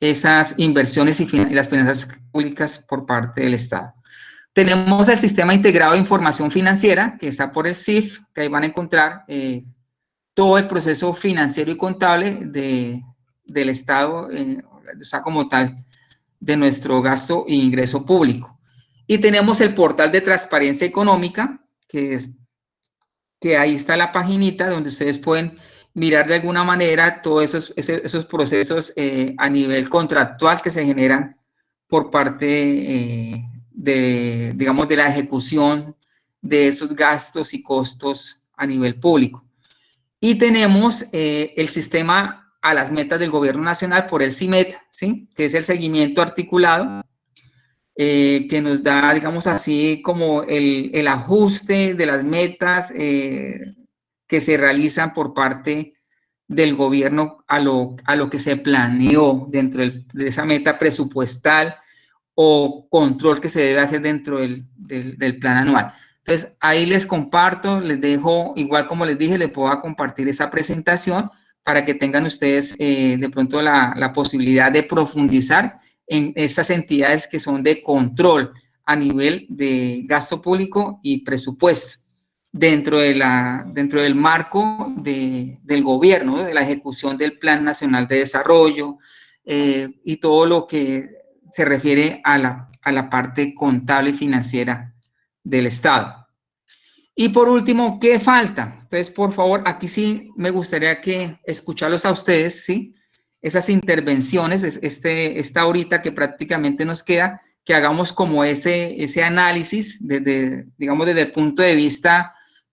esas inversiones y las finanzas públicas por parte del Estado. Tenemos el Sistema Integrado de Información Financiera, que está por el SIF, que ahí van a encontrar todo el proceso financiero y contable del Estado, o sea, como tal, de nuestro gasto e ingreso público. Y tenemos el portal de transparencia económica, que ahí está la paginita donde ustedes pueden mirar de alguna manera todos esos procesos a nivel contractual que se generan por parte digamos, de la ejecución de esos gastos y costos a nivel público. Y tenemos el sistema a las metas del gobierno nacional por el CIMET, ¿sí? Que es el seguimiento articulado, que nos da, digamos así, como el ajuste de las metas que se realizan por parte del gobierno a lo que se planeó dentro de esa meta presupuestal o control que se debe hacer dentro del plan anual. Entonces, ahí les comparto, les dejo, igual como les dije, les puedo compartir esa presentación para que tengan ustedes de pronto la posibilidad de profundizar en estas entidades que son de control a nivel de gasto público y presupuesto. dentro del marco del gobierno, ¿no? De la ejecución del Plan Nacional de Desarrollo y todo lo que se refiere a la parte contable y financiera del Estado. Y por último, ¿qué falta? Entonces, por favor, aquí sí me gustaría que escucharlos a ustedes, ¿sí? Esas intervenciones, esta horita que prácticamente nos queda, que hagamos como ese análisis digamos, desde el punto de vista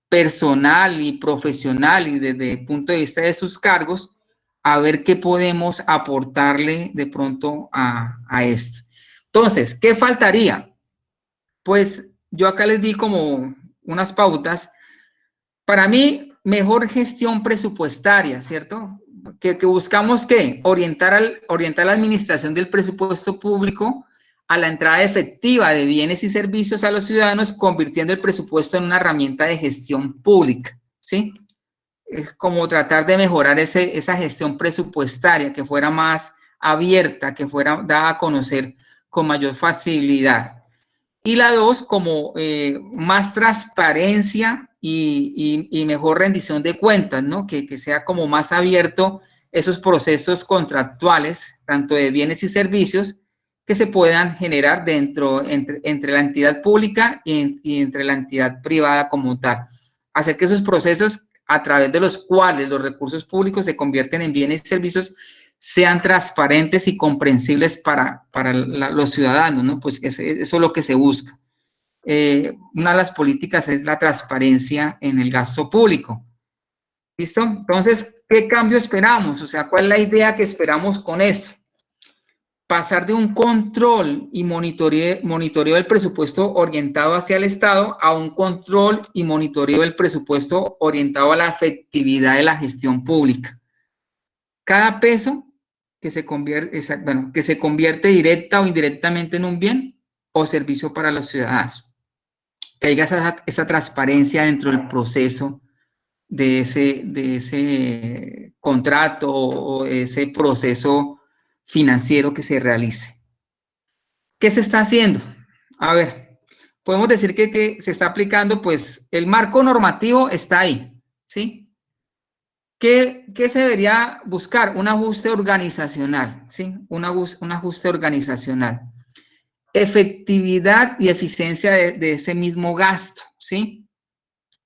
personal y profesional y desde el punto de vista de sus cargos, a ver qué podemos aportarle de pronto a esto. Entonces, ¿qué faltaría? Pues yo acá les di como unas pautas. Para mí, mejor gestión presupuestaria, ¿cierto? Que buscamos, ¿qué? Orientar la administración del presupuesto público a la entrada efectiva de bienes y servicios a los ciudadanos, convirtiendo el presupuesto en una herramienta de gestión pública, ¿sí? Es como tratar de mejorar esa gestión presupuestaria, que fuera más abierta, que fuera dada a conocer con mayor facilidad. Y la dos, como más transparencia y mejor rendición de cuentas, ¿no? Que sea como más abierto esos procesos contractuales, tanto de bienes y servicios, que se puedan generar entre la entidad pública y entre la entidad privada como tal. Hacer que esos procesos a través de los cuales los recursos públicos se convierten en bienes y servicios sean transparentes y comprensibles para los ciudadanos, ¿no? Pues eso es lo que se busca. Una de las políticas es la transparencia en el gasto público. ¿Listo? Entonces, ¿qué cambio esperamos? O sea, ¿cuál es la idea que esperamos con esto? Pasar de un control y monitoreo del presupuesto orientado hacia el Estado a un control y monitoreo del presupuesto orientado a la efectividad de la gestión pública. Cada peso que se convierte directa o indirectamente en un bien o servicio para los ciudadanos. Que haya esa transparencia dentro del proceso de ese contrato o ese proceso financiero que se realice. ¿Qué se está haciendo? A ver, podemos decir que se está aplicando, pues el marco normativo está ahí, ¿sí? ¿Qué se debería buscar? Un ajuste organizacional, ¿sí? Un ajuste organizacional. Efectividad y eficiencia de ese mismo gasto, ¿sí?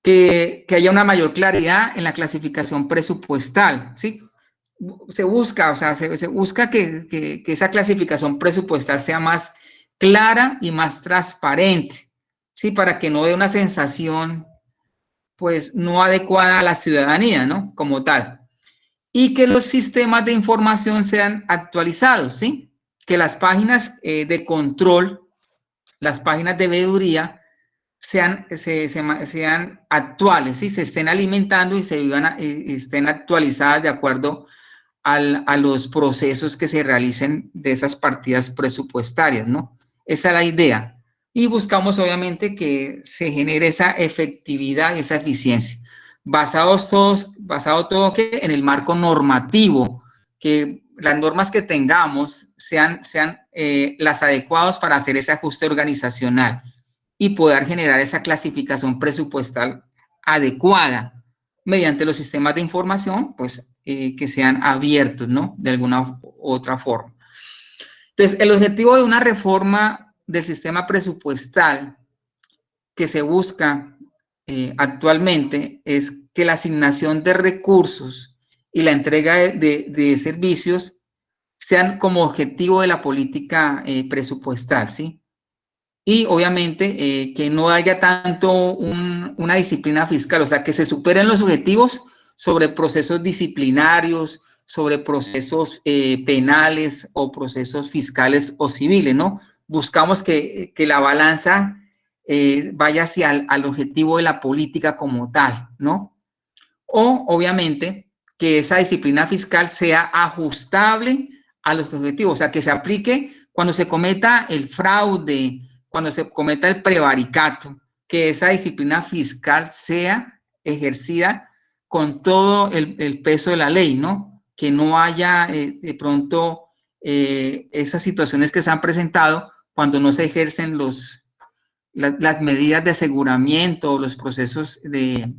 Que haya una mayor claridad en la clasificación presupuestal, ¿sí? Se busca, o sea, se busca que esa clasificación presupuestal sea más clara y más transparente, ¿sí? Para que no dé una sensación, pues, no adecuada a la ciudadanía, ¿no? Como tal. Y que los sistemas de información sean actualizados, ¿sí? Que las páginas de control, las páginas de veeduría sean actuales, ¿sí? Se estén alimentando y estén actualizadas de acuerdo a los procesos que se realicen de esas partidas presupuestarias, ¿no? Esa es la idea. Y buscamos, obviamente, que se genere esa efectividad y esa eficiencia. Basado todo en el marco normativo, que las normas que tengamos sean las adecuadas para hacer ese ajuste organizacional y poder generar esa clasificación presupuestal adecuada mediante los sistemas de información, pues, que sean abiertos, ¿no? De alguna u otra forma. Entonces, el objetivo de una reforma del sistema presupuestal que se busca actualmente es que la asignación de recursos y la entrega de servicios sean como objetivo de la política presupuestal, ¿sí? Y obviamente que no haya tanto una disciplina fiscal, o sea, que se superen los objetivos sobre procesos disciplinarios, sobre procesos penales o procesos fiscales o civiles, ¿no? Buscamos que la balanza vaya hacia al objetivo de la política como tal, ¿no? O, obviamente, que esa disciplina fiscal sea ajustable a los objetivos, o sea, que se aplique cuando se cometa el fraude, cuando se cometa el prevaricato, que esa disciplina fiscal sea ejercida con todo el peso de la ley, ¿no? Que no haya de pronto esas situaciones que se han presentado cuando no se ejercen las medidas de aseguramiento, los procesos de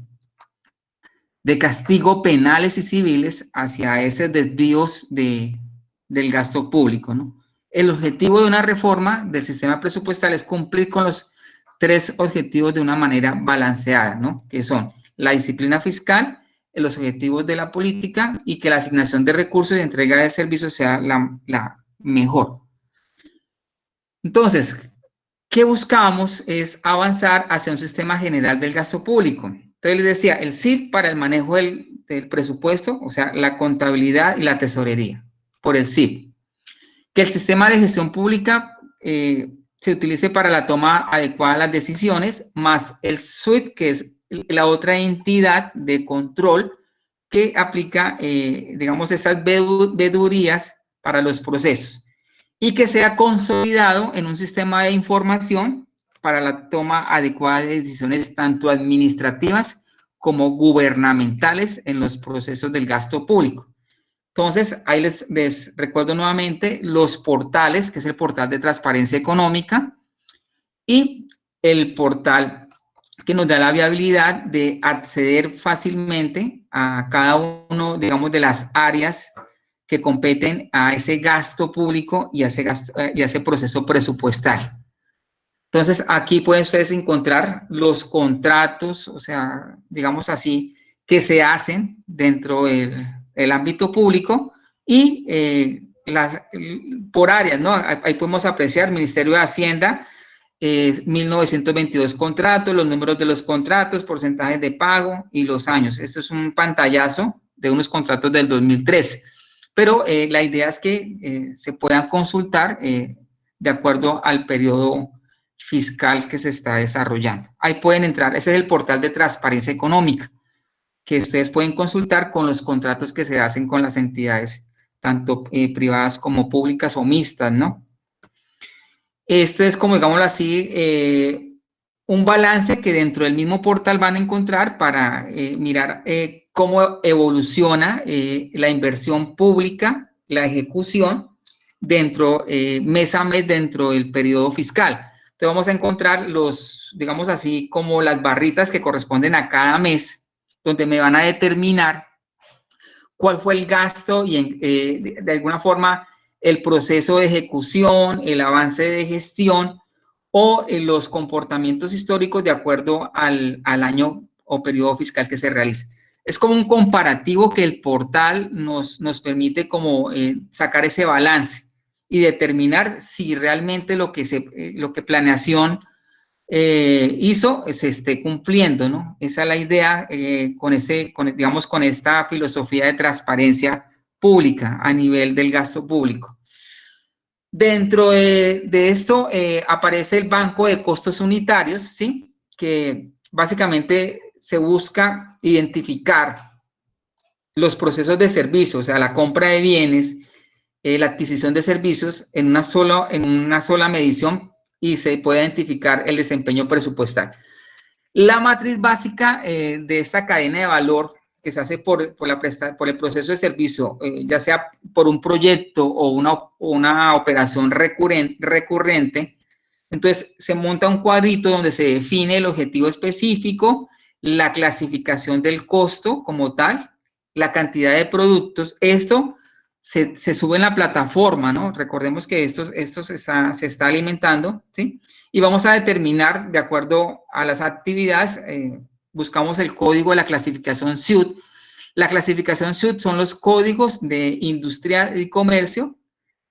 castigo penales y civiles hacia esos desvíos del gasto público, ¿no? El objetivo de una reforma del sistema presupuestal es cumplir con los 3 objetivos de una manera balanceada, ¿no? Que son la disciplina fiscal, los objetivos de la política y que la asignación de recursos y entrega de servicios sea la mejor. Entonces, ¿qué buscamos? Es avanzar hacia un sistema general del gasto público. Entonces, les decía, el CIP para el manejo del presupuesto, o sea, la contabilidad y la tesorería, por el CIP. Que el sistema de gestión pública se utilice para la toma adecuada de las decisiones, más el SWIFT, que es la otra entidad de control que aplica, digamos, estas vedurías para los procesos. Y que sea consolidado en un sistema de información para la toma adecuada de decisiones tanto administrativas como gubernamentales en los procesos del gasto público. Entonces, ahí les recuerdo nuevamente los portales, que es el portal de transparencia económica y el portal que nos da la viabilidad de acceder fácilmente a cada uno, digamos, de las áreas que competen a ese gasto público y a ese proceso presupuestal. Entonces, aquí pueden ustedes encontrar los contratos, o sea, digamos así, que se hacen dentro del ámbito público y por áreas, ¿no? Ahí podemos apreciar Ministerio de Hacienda, 1922 contratos, los números de los contratos, porcentajes de pago y los años. Esto es un pantallazo de unos contratos del 2013. Pero la idea es que se puedan consultar de acuerdo al periodo fiscal que se está desarrollando. Ahí pueden entrar, ese es el portal de transparencia económica, que ustedes pueden consultar con los contratos que se hacen con las entidades, tanto privadas como públicas o mixtas, ¿no? Esto es como, digámoslo así, un balance que dentro del mismo portal van a encontrar para mirar cómo evoluciona la inversión pública, la ejecución, dentro, mes a mes dentro del periodo fiscal. Entonces vamos a encontrar los, digamos así, como las barritas que corresponden a cada mes, donde me van a determinar cuál fue el gasto y de alguna forma el proceso de ejecución, el avance de gestión o los comportamientos históricos de acuerdo al año o periodo fiscal que se realice. Es como un comparativo que el portal nos permite como sacar ese balance y determinar si realmente lo que planeación hizo se esté cumpliendo, ¿no? Esa es la idea digamos, con esta filosofía de transparencia pública a nivel del gasto público. Dentro de esto aparece el banco de costos unitarios, ¿sí? Que básicamente se busca identificar los procesos de servicios, o sea, la compra de bienes, la adquisición de servicios en una sola medición y se puede identificar el desempeño presupuestal. La matriz básica de esta cadena de valor que se hace por el proceso de servicio, ya sea por un proyecto o una operación recurrente, entonces se monta un cuadrito donde se define el objetivo específico, la clasificación del costo como tal, la cantidad de productos. Esto se sube en la plataforma, ¿no? Recordemos que esto se está alimentando, ¿sí? Y vamos a determinar, de acuerdo a las actividades, buscamos el código de la clasificación SUD. La clasificación SUD son los códigos de industria y comercio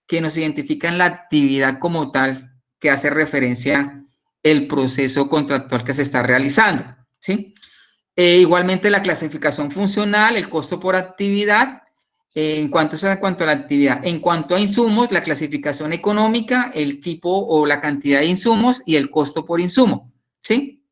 que nos identifican la actividad como tal que hace referencia el proceso contractual que se está realizando, ¿sí? Igualmente la clasificación funcional, el costo por actividad, en cuanto a la actividad. En cuanto a insumos, la clasificación económica, el tipo o la cantidad de insumos y el costo por insumo, ¿sí?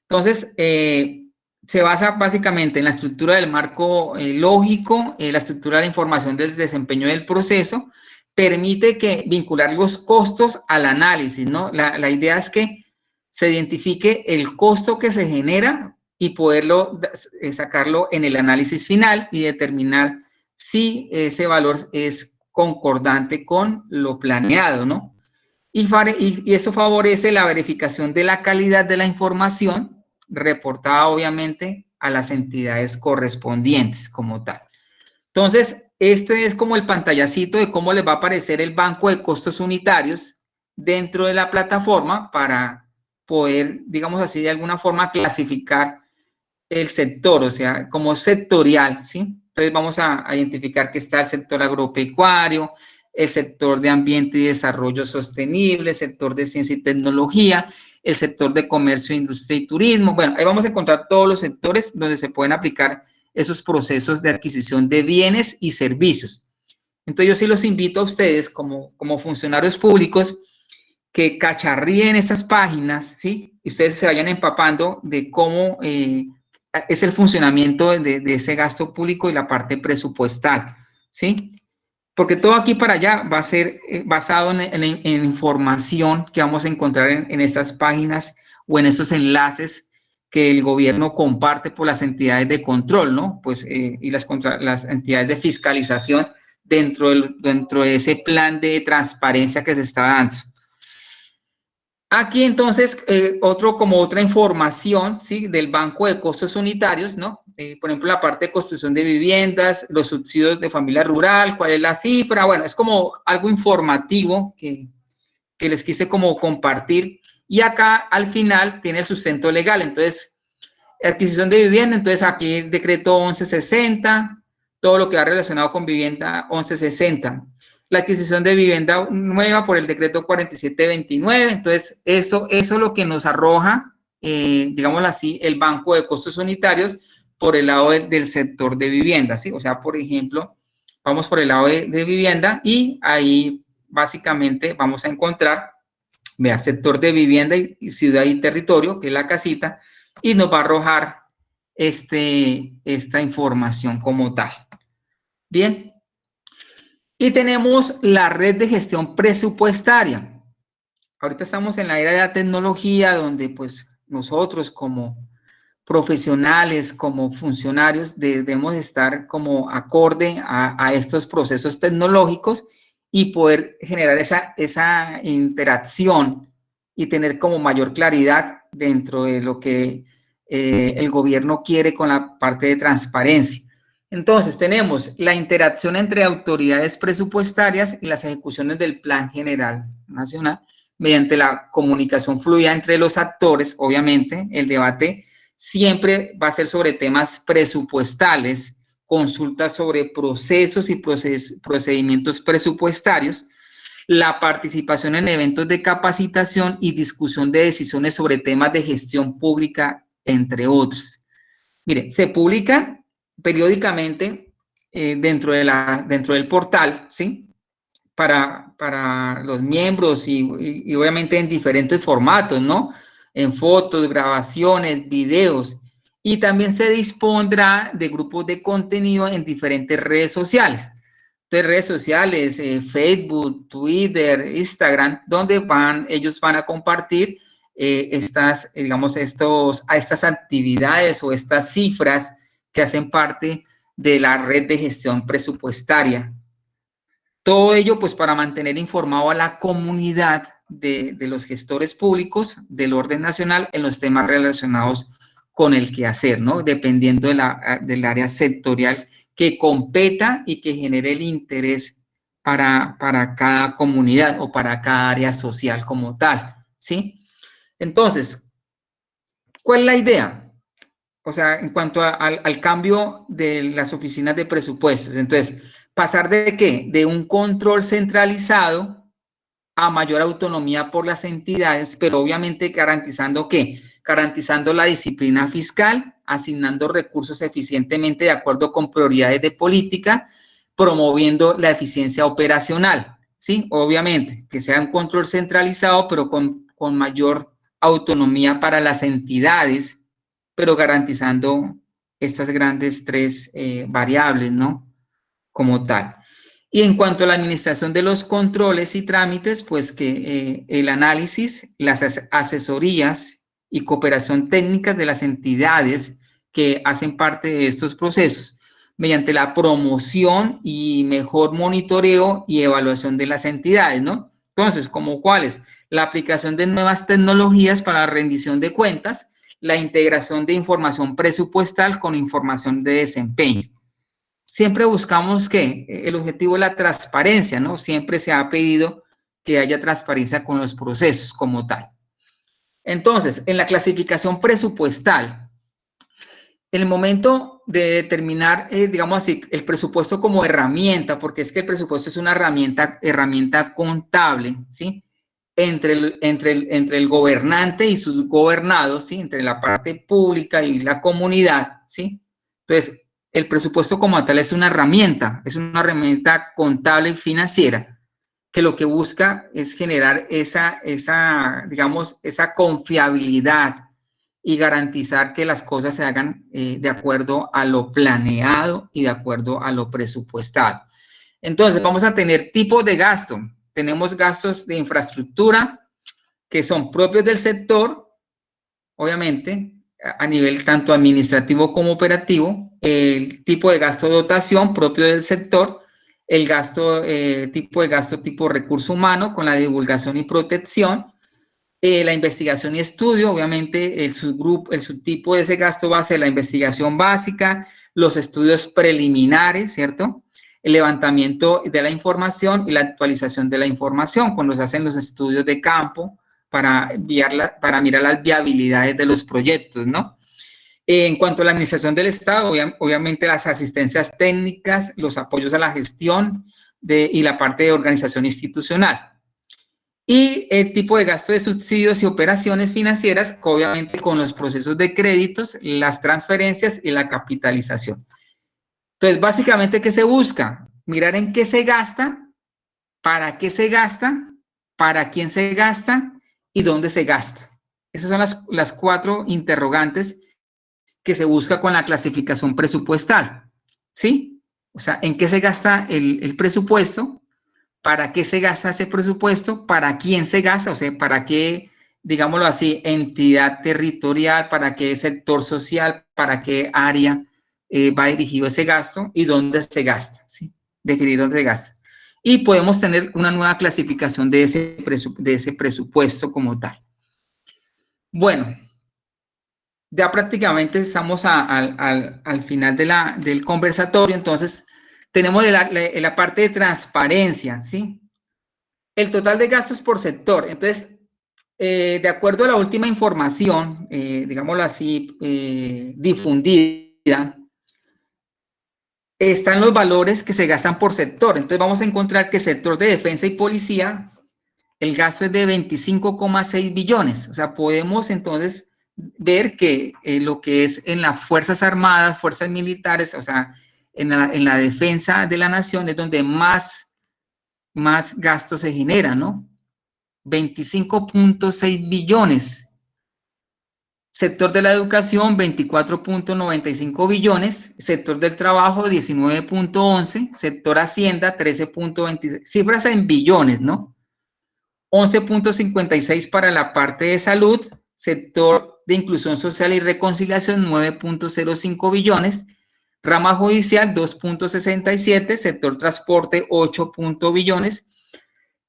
Entonces, se basa básicamente en la estructura del marco lógico, la estructura de la información del desempeño del proceso, permite vincular los costos al análisis, ¿no? La idea es que se identifique el costo que se genera y poderlo sacarlo en el análisis final y determinar si ese valor es concordante con lo planeado, ¿no? y eso favorece la verificación de la calidad de la información reportada, obviamente, a las entidades correspondientes como tal. Entonces, este es como el pantallacito de cómo les va a aparecer el banco de costos unitarios dentro de la plataforma para poder, digamos así, de alguna forma clasificar el sector, o sea, como sectorial, ¿sí? Entonces vamos a identificar que está el sector agropecuario, el sector de ambiente y desarrollo sostenible, el sector de ciencia y tecnología, el sector de comercio, industria y turismo. Bueno, ahí vamos a encontrar todos los sectores donde se pueden aplicar esos procesos de adquisición de bienes y servicios. Entonces yo sí los invito a ustedes como funcionarios públicos que cacharríen estas páginas, ¿sí? Y ustedes se vayan empapando de cómo es el funcionamiento de ese gasto público y la parte presupuestal, ¿sí? Porque todo aquí para allá va a ser basado en información que vamos a encontrar en estas páginas o en esos enlaces que el gobierno comparte por las entidades de control, ¿no? Pues, y las entidades de fiscalización dentro de ese plan de transparencia que se está dando. Aquí entonces, otra información, ¿sí? Del banco de costos unitarios, ¿no? Por ejemplo, la parte de construcción de viviendas, los subsidios de familia rural, cuál es la cifra, bueno, es como algo informativo que les quise como compartir. Y acá al final tiene el sustento legal, entonces, adquisición de vivienda, entonces aquí el decreto 1160, todo lo que va relacionado con vivienda 1160. La adquisición de vivienda nueva por el decreto 4729, entonces eso es lo que nos arroja, digámoslo así, el banco de costos unitarios por el lado del sector de vivienda, ¿sí? O sea, por ejemplo, vamos por el lado de vivienda y ahí básicamente vamos a encontrar, vea, sector de vivienda y ciudad y territorio, que es la casita, y nos va a arrojar esta información como tal. Bien. Y tenemos la red de gestión presupuestaria. Ahorita estamos en la era de la tecnología donde pues nosotros como profesionales, como funcionarios, debemos estar como acorde a estos procesos tecnológicos y poder generar esa interacción y tener como mayor claridad dentro de lo que el gobierno quiere con la parte de transparencia. Entonces, tenemos la interacción entre autoridades presupuestarias y las ejecuciones del Plan General Nacional mediante la comunicación fluida entre los actores. Obviamente, el debate siempre va a ser sobre temas presupuestales, consultas sobre procesos y procedimientos presupuestarios, la participación en eventos de capacitación y discusión de decisiones sobre temas de gestión pública, entre otros. Mire, se publican periódicamente dentro del portal, ¿sí? Para los miembros y obviamente en diferentes formatos, ¿no? En fotos, grabaciones, videos. Y también se dispondrá de grupos de contenido en diferentes redes sociales. Entonces, redes sociales, Facebook, Twitter, Instagram, donde ellos van a compartir estas actividades o estas cifras que hacen parte de la red de gestión presupuestaria. Todo ello, pues, para mantener informado a la comunidad de los gestores públicos del orden nacional en los temas relacionados con el quehacer, ¿no? Dependiendo del área sectorial que competa y que genere el interés para cada comunidad o para cada área social como tal, ¿sí? Entonces, ¿cuál es la idea? O sea, en cuanto al cambio de las oficinas de presupuestos. Entonces, ¿pasar de qué? De un control centralizado a mayor autonomía por las entidades, pero obviamente garantizando ¿qué? Garantizando la disciplina fiscal, asignando recursos eficientemente de acuerdo con prioridades de política, promoviendo la eficiencia operacional, ¿sí? Obviamente, que sea un control centralizado, pero con mayor autonomía para las entidades, pero garantizando estas grandes tres variables, ¿no? Como tal. Y en cuanto a la administración de los controles y trámites, pues que el análisis, las asesorías y cooperación técnicas de las entidades que hacen parte de estos procesos, mediante la promoción y mejor monitoreo y evaluación de las entidades, ¿no? Entonces, ¿como cuáles? La aplicación de nuevas tecnologías para la rendición de cuentas, la integración de información presupuestal con información de desempeño. Siempre buscamos que el objetivo es la transparencia, ¿no? Siempre se ha pedido que haya transparencia con los procesos como tal. Entonces, en la clasificación presupuestal, en el momento de determinar, digamos así, el presupuesto como herramienta, porque es que el presupuesto es una herramienta contable, ¿sí? Entre el gobernante y sus gobernados, ¿sí? Entre la parte pública y la comunidad, ¿sí? Entonces, el presupuesto como tal es una herramienta contable y financiera que lo que busca es generar digamos, esa confiabilidad y garantizar que las cosas se hagan de acuerdo a lo planeado y de acuerdo a lo presupuestado. Entonces, vamos a tener tipos de gasto. Tenemos gastos de infraestructura que son propios del sector, obviamente, a nivel tanto administrativo como operativo. El tipo de gasto de dotación propio del sector, el gasto, tipo de gasto tipo recurso humano con la divulgación y protección, la investigación y estudio, obviamente el subtipo de ese gasto va a ser la investigación básica, los estudios preliminares, ¿cierto? El levantamiento de la información y la actualización de la información, cuando se hacen los estudios de campo para mirar las viabilidades de los proyectos, ¿no? En cuanto a la administración del Estado, obviamente las asistencias técnicas, los apoyos a la gestión y la parte de organización institucional. Y el tipo de gasto de subsidios y operaciones financieras, obviamente con los procesos de créditos, las transferencias y la capitalización. Entonces, básicamente, ¿qué se busca? Mirar en qué se gasta, para qué se gasta, para quién se gasta y dónde se gasta. Esas son las 4 interrogantes que se busca con la clasificación presupuestal, ¿sí? O sea, ¿en qué se gasta el presupuesto? ¿Para qué se gasta ese presupuesto? ¿Para quién se gasta? O sea, ¿para qué, digámoslo así, entidad territorial? ¿Para qué sector social? ¿Para qué área va dirigido ese gasto? ¿Y dónde se gasta? ¿Sí? Definir dónde se gasta. Y podemos tener una nueva clasificación de ese presupuesto como tal. Bueno, ya prácticamente estamos al final del conversatorio, entonces tenemos la parte de transparencia, ¿sí? El total de gastos por sector. Entonces, de acuerdo a la última información, digámoslo así, difundida, están los valores que se gastan por sector. Entonces, vamos a encontrar que el sector de defensa y policía, el gasto es de 25,6 billones. O sea, podemos entonces ver que lo que es en las Fuerzas Armadas, Fuerzas Militares, o sea, en la defensa de la nación es donde más gastos se generan, ¿no? 25,6 billones. Sector de la educación, 24,95 billones. Sector del trabajo, 19,11. Sector Hacienda, 13,26. Cifras en billones, ¿no? 11,56 para la parte de salud. Sector de inclusión social y reconciliación, 9,05 billones. Rama judicial, 2,67. Sector transporte, 8 billones.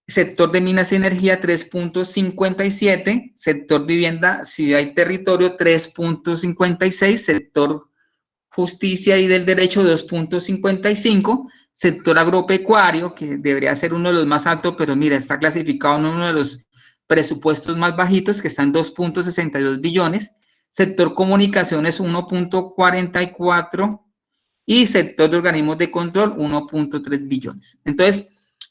Sector de minas y energía, 3,57. Sector vivienda, ciudad y territorio, 3,56. Sector justicia y del derecho, 2,55. Sector agropecuario, que debería ser uno de los más altos, pero mira, está clasificado en uno de los presupuestos más bajitos, que están 2,62 billones. Sector comunicaciones, 1,44. Y sector de organismos de control, 1,3 billones. Entonces,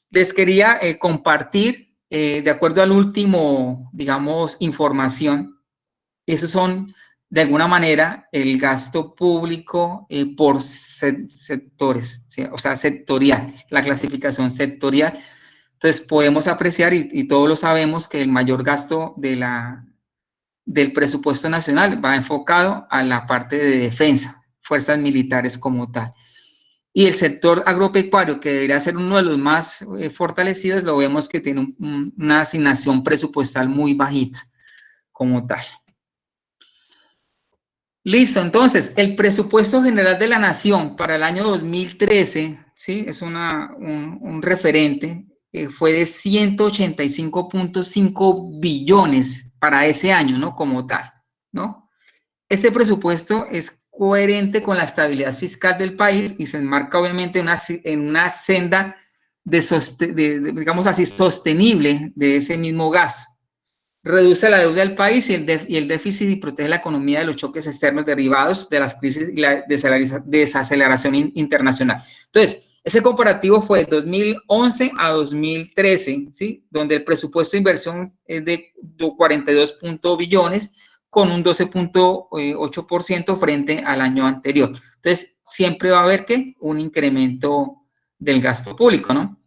les quería compartir, de acuerdo al último, digamos, información, esos son, de alguna manera, el gasto público por sectores, ¿sí? O sea, sectorial, la clasificación sectorial. Entonces, podemos apreciar, y todos lo sabemos, que el mayor gasto del presupuesto nacional va enfocado a la parte de defensa, fuerzas militares como tal. Y el sector agropecuario, que debería ser uno de los más fortalecidos, lo vemos que tiene una asignación presupuestal muy bajita como tal. Listo, entonces, el presupuesto general de la nación para el año 2013, ¿sí? Es un referente. fue de 185.5 billones para ese año, ¿no? Como tal, ¿no? Este presupuesto es coherente con la estabilidad fiscal del país y se enmarca obviamente en una senda digamos así, sostenible de ese mismo gasto. Reduce la deuda del país y el déficit y protege la economía de los choques externos derivados de las crisis y la desaceleración internacional. Entonces, ese comparativo fue de 2011 a 2013, ¿sí? Donde el presupuesto de inversión es de 42 billones con un 12.8% frente al año anterior. Entonces, siempre va a haber que un incremento del gasto público, ¿no?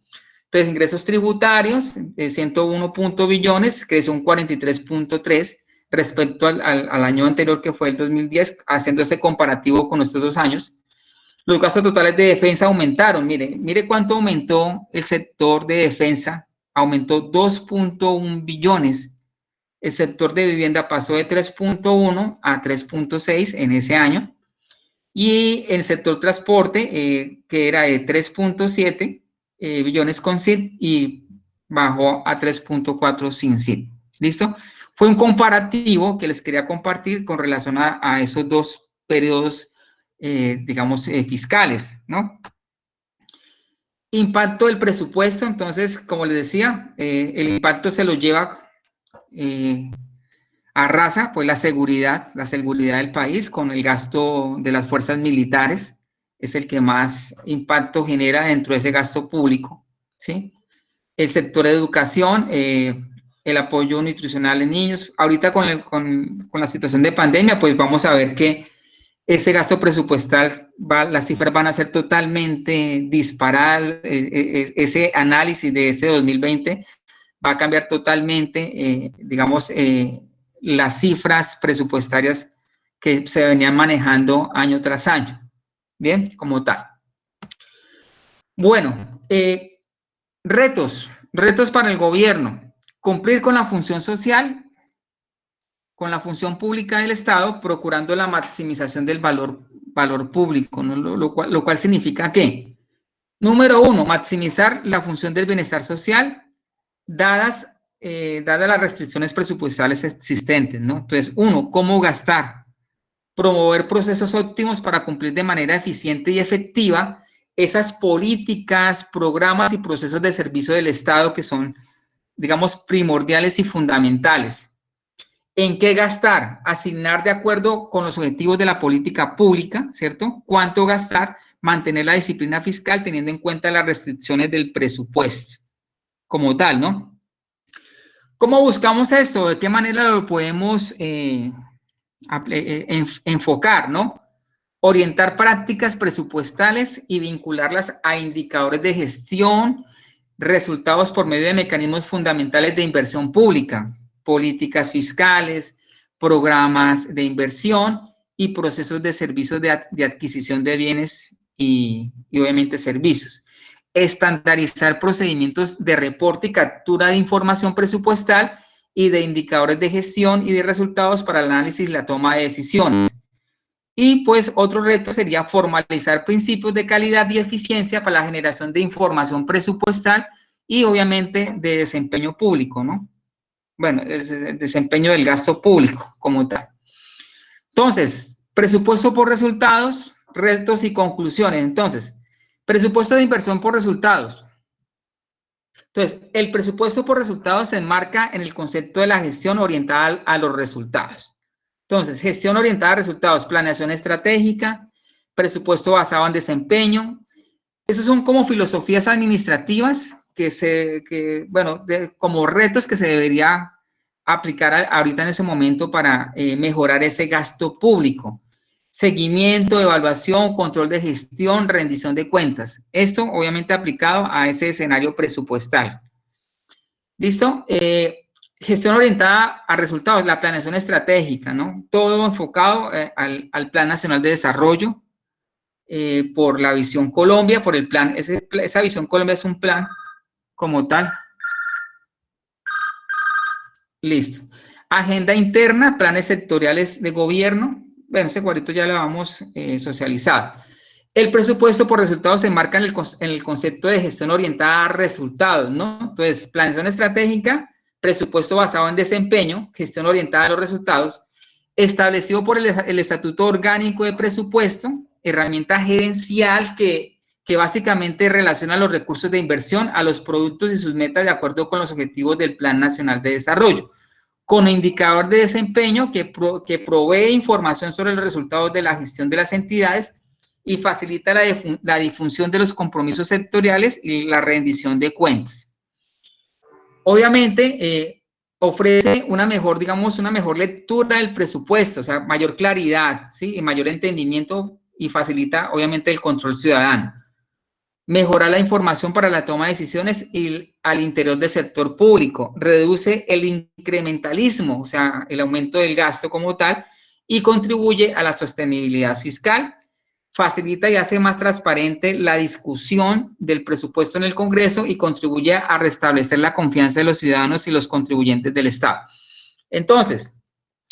Entonces, ingresos tributarios, 101 billones, creció un 43.3 respecto al año anterior, que fue el 2010, haciendo ese comparativo con estos 2 años. Los gastos totales de defensa aumentaron. Mire cuánto aumentó el sector de defensa. Aumentó 2.1 billones. El sector de vivienda pasó de 3.1 a 3.6 en ese año. Y el sector transporte, que era de 3.7 billones con SID y bajó a 3.4 sin SID. ¿Listo? Fue un comparativo que les quería compartir con relación a esos dos periodos, digamos, fiscales, ¿no? Impacto del presupuesto, entonces, como les decía, el impacto se lo lleva, arrasa pues la seguridad del país con el gasto de las fuerzas militares, es el que más impacto genera dentro de ese gasto público, ¿sí? El sector de educación, el apoyo nutricional en niños. Ahorita con la situación de pandemia, pues vamos a ver que ese gasto presupuestal, las cifras van a ser totalmente disparadas. Ese análisis de este 2020 va a cambiar totalmente, digamos, las cifras presupuestarias que se venían manejando año tras año. Bien, como tal. Bueno, retos para el gobierno. Cumplir con la función social, con la función pública del Estado, procurando la maximización del valor público, ¿no? Lo cual significa que, número 1, maximizar la función del bienestar social, dadas las restricciones presupuestales existentes, ¿no? Entonces, 1, ¿cómo gastar? Promover procesos óptimos para cumplir de manera eficiente y efectiva esas políticas, programas y procesos de servicio del Estado que son, digamos, primordiales y fundamentales. ¿En qué gastar? Asignar de acuerdo con los objetivos de la política pública, ¿cierto? ¿Cuánto gastar? Mantener la disciplina fiscal teniendo en cuenta las restricciones del presupuesto como tal, ¿no? ¿Cómo buscamos esto? ¿De qué manera lo podemos enfocar, ¿no? Orientar prácticas presupuestales y vincularlas a indicadores de gestión, resultados por medio de mecanismos fundamentales de inversión pública, políticas fiscales, programas de inversión y procesos de servicios de adquisición de bienes y obviamente servicios. Estandarizar procedimientos de reporte y captura de información presupuestal y de indicadores de gestión y de resultados para el análisis y la toma de decisiones. Y pues otro reto sería formalizar principios de calidad y eficiencia para la generación de información presupuestal y obviamente de desempeño público, ¿no? Bueno, el desempeño del gasto público como tal. Entonces, presupuesto por resultados, retos y conclusiones. Entonces, presupuesto de inversión por resultados. Entonces, el presupuesto por resultados se enmarca en el concepto de la gestión orientada a los resultados. Entonces, gestión orientada a resultados, planeación estratégica, presupuesto basado en desempeño. Esos son como filosofías administrativas como retos que se debería aplicar ahorita en ese momento para mejorar ese gasto público. Seguimiento, evaluación, control de gestión, rendición de cuentas. Esto obviamente aplicado a ese escenario presupuestal. ¿Listo? Gestión orientada a resultados, la planeación estratégica, ¿no? Todo enfocado al Plan Nacional de Desarrollo, por la Visión Colombia, por el plan. Esa Visión Colombia es un plan como tal. Listo. Agenda interna, planes sectoriales de gobierno. Bueno, ese cuadrito ya lo vamos socializado. El presupuesto por resultados se enmarca en el concepto de gestión orientada a resultados, ¿no? Entonces, planeación estratégica, presupuesto basado en desempeño, gestión orientada a los resultados, establecido por el Estatuto Orgánico de Presupuesto, herramienta gerencial que básicamente relaciona los recursos de inversión a los productos y sus metas de acuerdo con los objetivos del Plan Nacional de Desarrollo, con indicador de desempeño que provee información sobre los resultados de la gestión de las entidades y facilita la difusión de los compromisos sectoriales y la rendición de cuentas. Obviamente, ofrece una mejor, digamos, una mejor lectura del presupuesto, o sea, mayor claridad, ¿sí? Y mayor entendimiento y facilita, obviamente, el control ciudadano. Mejora la información para la toma de decisiones y al interior del sector público. Reduce el incrementalismo, o sea, el aumento del gasto como tal, y contribuye a la sostenibilidad fiscal. Facilita y hace más transparente la discusión del presupuesto en el Congreso y contribuye a restablecer la confianza de los ciudadanos y los contribuyentes del Estado. Entonces,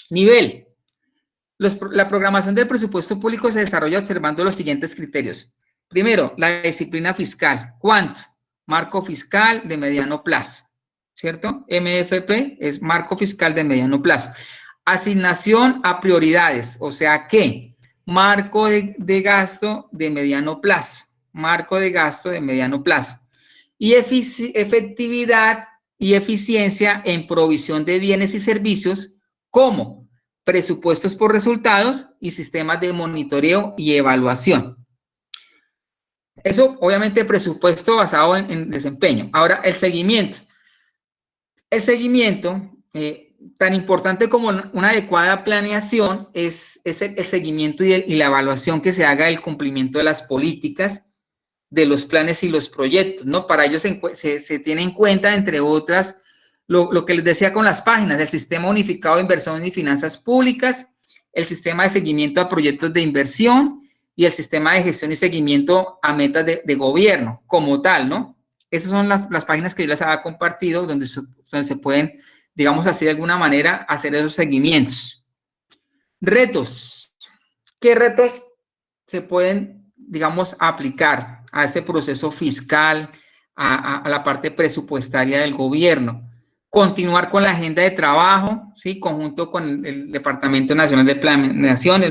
nivel. La programación del presupuesto público se desarrolla observando los siguientes criterios. Primero, la disciplina fiscal. ¿Cuánto? Marco fiscal de mediano plazo, ¿cierto? MFP es marco fiscal de mediano plazo. Asignación a prioridades, o sea que marco de gasto de mediano plazo, marco de gasto de mediano plazo. Y efectividad y eficiencia en provisión de bienes y servicios como presupuestos por resultados y sistemas de monitoreo y evaluación. Eso, obviamente, presupuesto basado en desempeño. Ahora, el seguimiento. El seguimiento, tan importante como una adecuada planeación, es el seguimiento y la evaluación que se haga del cumplimiento de las políticas, de los planes y los proyectos, ¿no? Para ello se tiene en cuenta, entre otras, lo que les decía con las páginas, el Sistema Unificado de Inversión y Finanzas Públicas, el Sistema de Seguimiento a Proyectos de Inversión, y el sistema de gestión y seguimiento a metas de gobierno como tal, ¿no? Esas son las páginas que yo les había compartido donde se pueden, digamos así, de alguna manera hacer esos seguimientos. Retos. ¿Qué retos se pueden, digamos, aplicar a este proceso fiscal, a la parte presupuestaria del gobierno? Continuar con la agenda de trabajo, ¿sí? Conjunto con el Departamento Nacional de Planeación,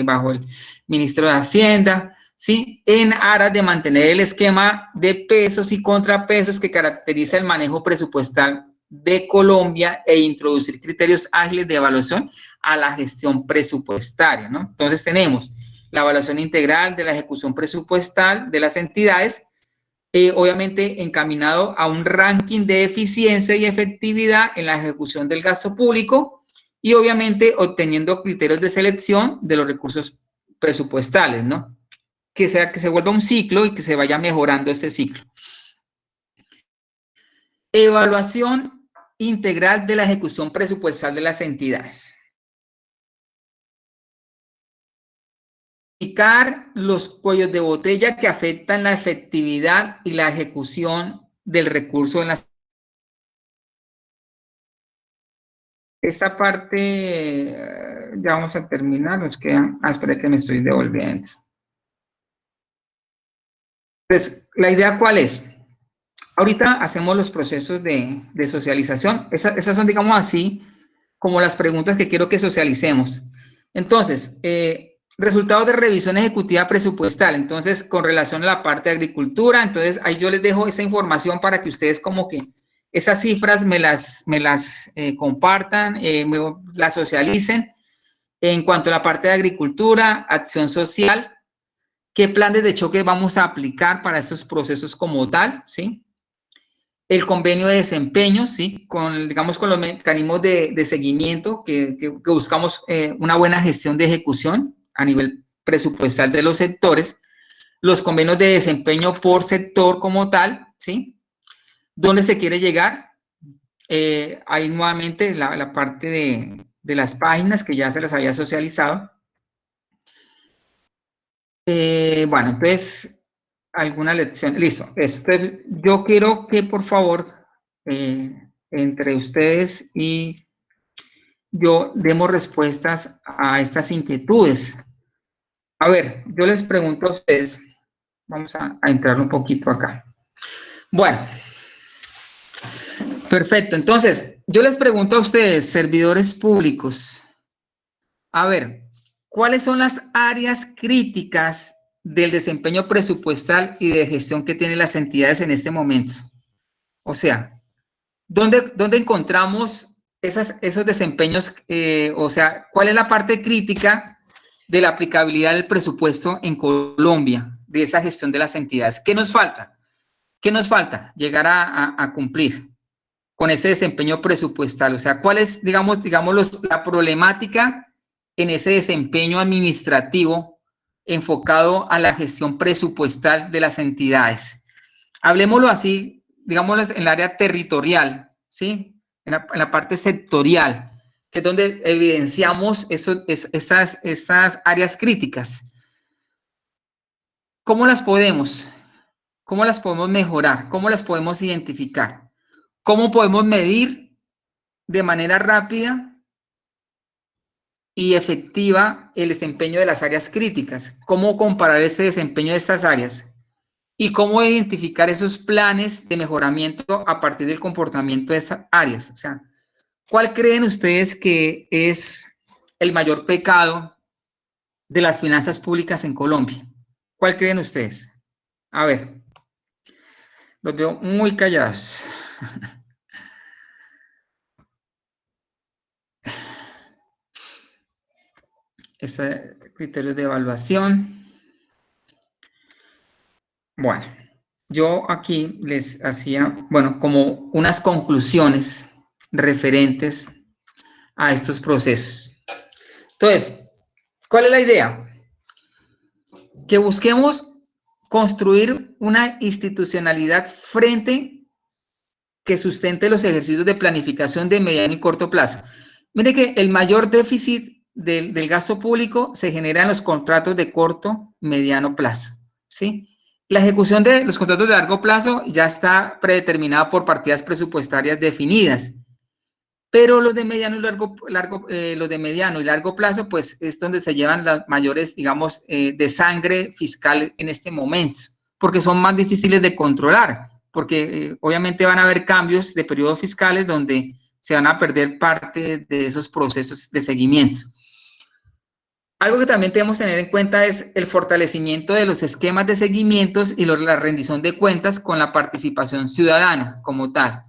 bajo el Ministro de Hacienda, ¿sí? En aras de mantener el esquema de pesos y contrapesos que caracteriza el manejo presupuestal de Colombia e introducir criterios ágiles de evaluación a la gestión presupuestaria, ¿no? Entonces tenemos la evaluación integral de la ejecución presupuestal de las entidades, obviamente encaminado a un ranking de eficiencia y efectividad en la ejecución del gasto público y obviamente obteniendo criterios de selección de los recursos presupuestales, ¿no? Que se vuelva un ciclo y que se vaya mejorando este ciclo. Evaluación integral de la ejecución presupuestal de las entidades. Identificar los cuellos de botella que afectan la efectividad y la ejecución del recurso en las. Esta parte ya vamos a terminar, nos queda. Espera que me estoy devolviendo. Pues, ¿la idea cuál es? Ahorita hacemos los procesos de socialización. Esas son, digamos así, como las preguntas que quiero que socialicemos. Entonces, resultados de revisión ejecutiva presupuestal. Entonces, con relación a la parte de agricultura, entonces ahí yo les dejo esa información para que ustedes como que esas cifras me las compartan, las socialicen. En cuanto a la parte de agricultura, acción social, ¿qué planes de choque vamos a aplicar para estos procesos como tal? ¿Sí? El convenio de desempeño, ¿sí? Digamos, con los mecanismos de seguimiento que buscamos una buena gestión de ejecución a nivel presupuestal de los sectores, los convenios de desempeño por sector como tal, ¿sí? ¿Dónde se quiere llegar? Ahí nuevamente la parte de las páginas que ya se las había socializado. Bueno, entonces, alguna lección. Listo. Entonces, yo quiero que, por favor, entre ustedes y yo demos respuestas a estas inquietudes. A ver, yo les pregunto a ustedes, vamos a entrar un poquito acá. Bueno, perfecto. Entonces, yo les pregunto a ustedes, servidores públicos, a ver, ¿cuáles son las áreas críticas del desempeño presupuestal y de gestión que tienen las entidades en este momento? O sea, ¿dónde encontramos esos desempeños? O sea, ¿cuál es la parte crítica de la aplicabilidad del presupuesto en Colombia, de esa gestión de las entidades? ¿Qué nos falta? ¿Qué nos falta? Llegar a cumplir con ese desempeño presupuestal. O sea, ¿cuál es, digamos, la problemática en ese desempeño administrativo enfocado a la gestión presupuestal de las entidades? Hablemoslo así, digámoslo en el área territorial, ¿sí? En la parte sectorial, que es donde evidenciamos estas áreas críticas. ¿Cómo las podemos mejorar? ¿Cómo las podemos identificar? ¿Cómo podemos medir de manera rápida y efectiva el desempeño de las áreas críticas? ¿Cómo comparar ese desempeño de estas áreas? ¿Y cómo identificar esos planes de mejoramiento a partir del comportamiento de esas áreas? O sea, ¿cuál creen ustedes que es el mayor pecado de las finanzas públicas en Colombia? ¿Cuál creen ustedes? A ver, los veo muy callados. Este criterio de evaluación. Bueno, yo aquí les hacía, bueno, como unas conclusiones referentes a estos procesos. Entonces, ¿cuál es la idea? Que busquemos construir una institucionalidad frente que sustente los ejercicios de planificación de mediano y corto plazo. Mire que el mayor déficit del gasto público se genera en los contratos de corto, mediano plazo, ¿sí? La ejecución de los contratos de largo plazo ya está predeterminada por partidas presupuestarias definidas, pero los de mediano y largo plazo, pues es donde se llevan las mayores, digamos, de sangre fiscal en este momento, porque son más difíciles de controlar, porque obviamente van a haber cambios de periodos fiscales donde se van a perder parte de esos procesos de seguimiento. Algo que también tenemos que tener en cuenta es el fortalecimiento de los esquemas de seguimientos y la rendición de cuentas con la participación ciudadana como tal,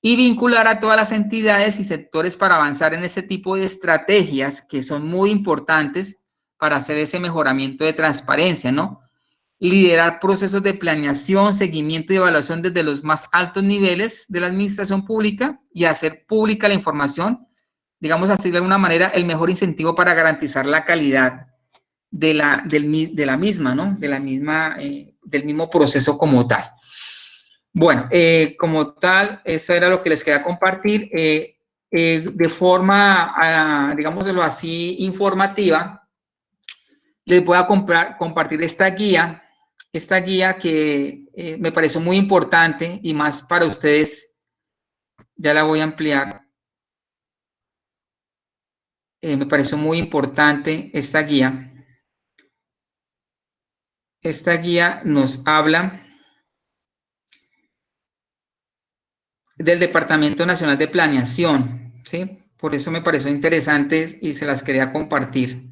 y vincular a todas las entidades y sectores para avanzar en ese tipo de estrategias que son muy importantes para hacer ese mejoramiento de transparencia, ¿no? Liderar procesos de planeación, seguimiento y evaluación desde los más altos niveles de la administración pública y hacer pública la información, digamos así de alguna manera, el mejor incentivo para garantizar la calidad de la misma, ¿no? Del mismo proceso como tal. Bueno, como tal, eso era lo que les quería compartir. De forma, digámoslo así, informativa, les voy a compartir esta guía que me pareció muy importante y más para ustedes. Ya la voy a ampliar. Me pareció muy importante esta guía. Esta guía nos habla del Departamento Nacional de Planeación, ¿sí? Por eso me pareció interesante y se las quería compartir.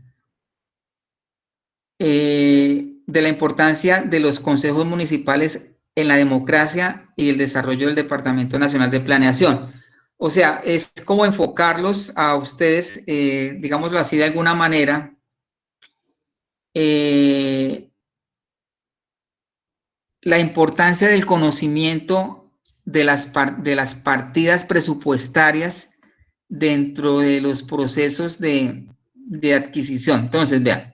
De la importancia de los consejos municipales en la democracia y el desarrollo del Departamento Nacional de Planeación. O sea, es como enfocarlos a ustedes, digámoslo así de alguna manera, la importancia del conocimiento de las partidas presupuestarias dentro de los procesos de adquisición. Entonces, vean,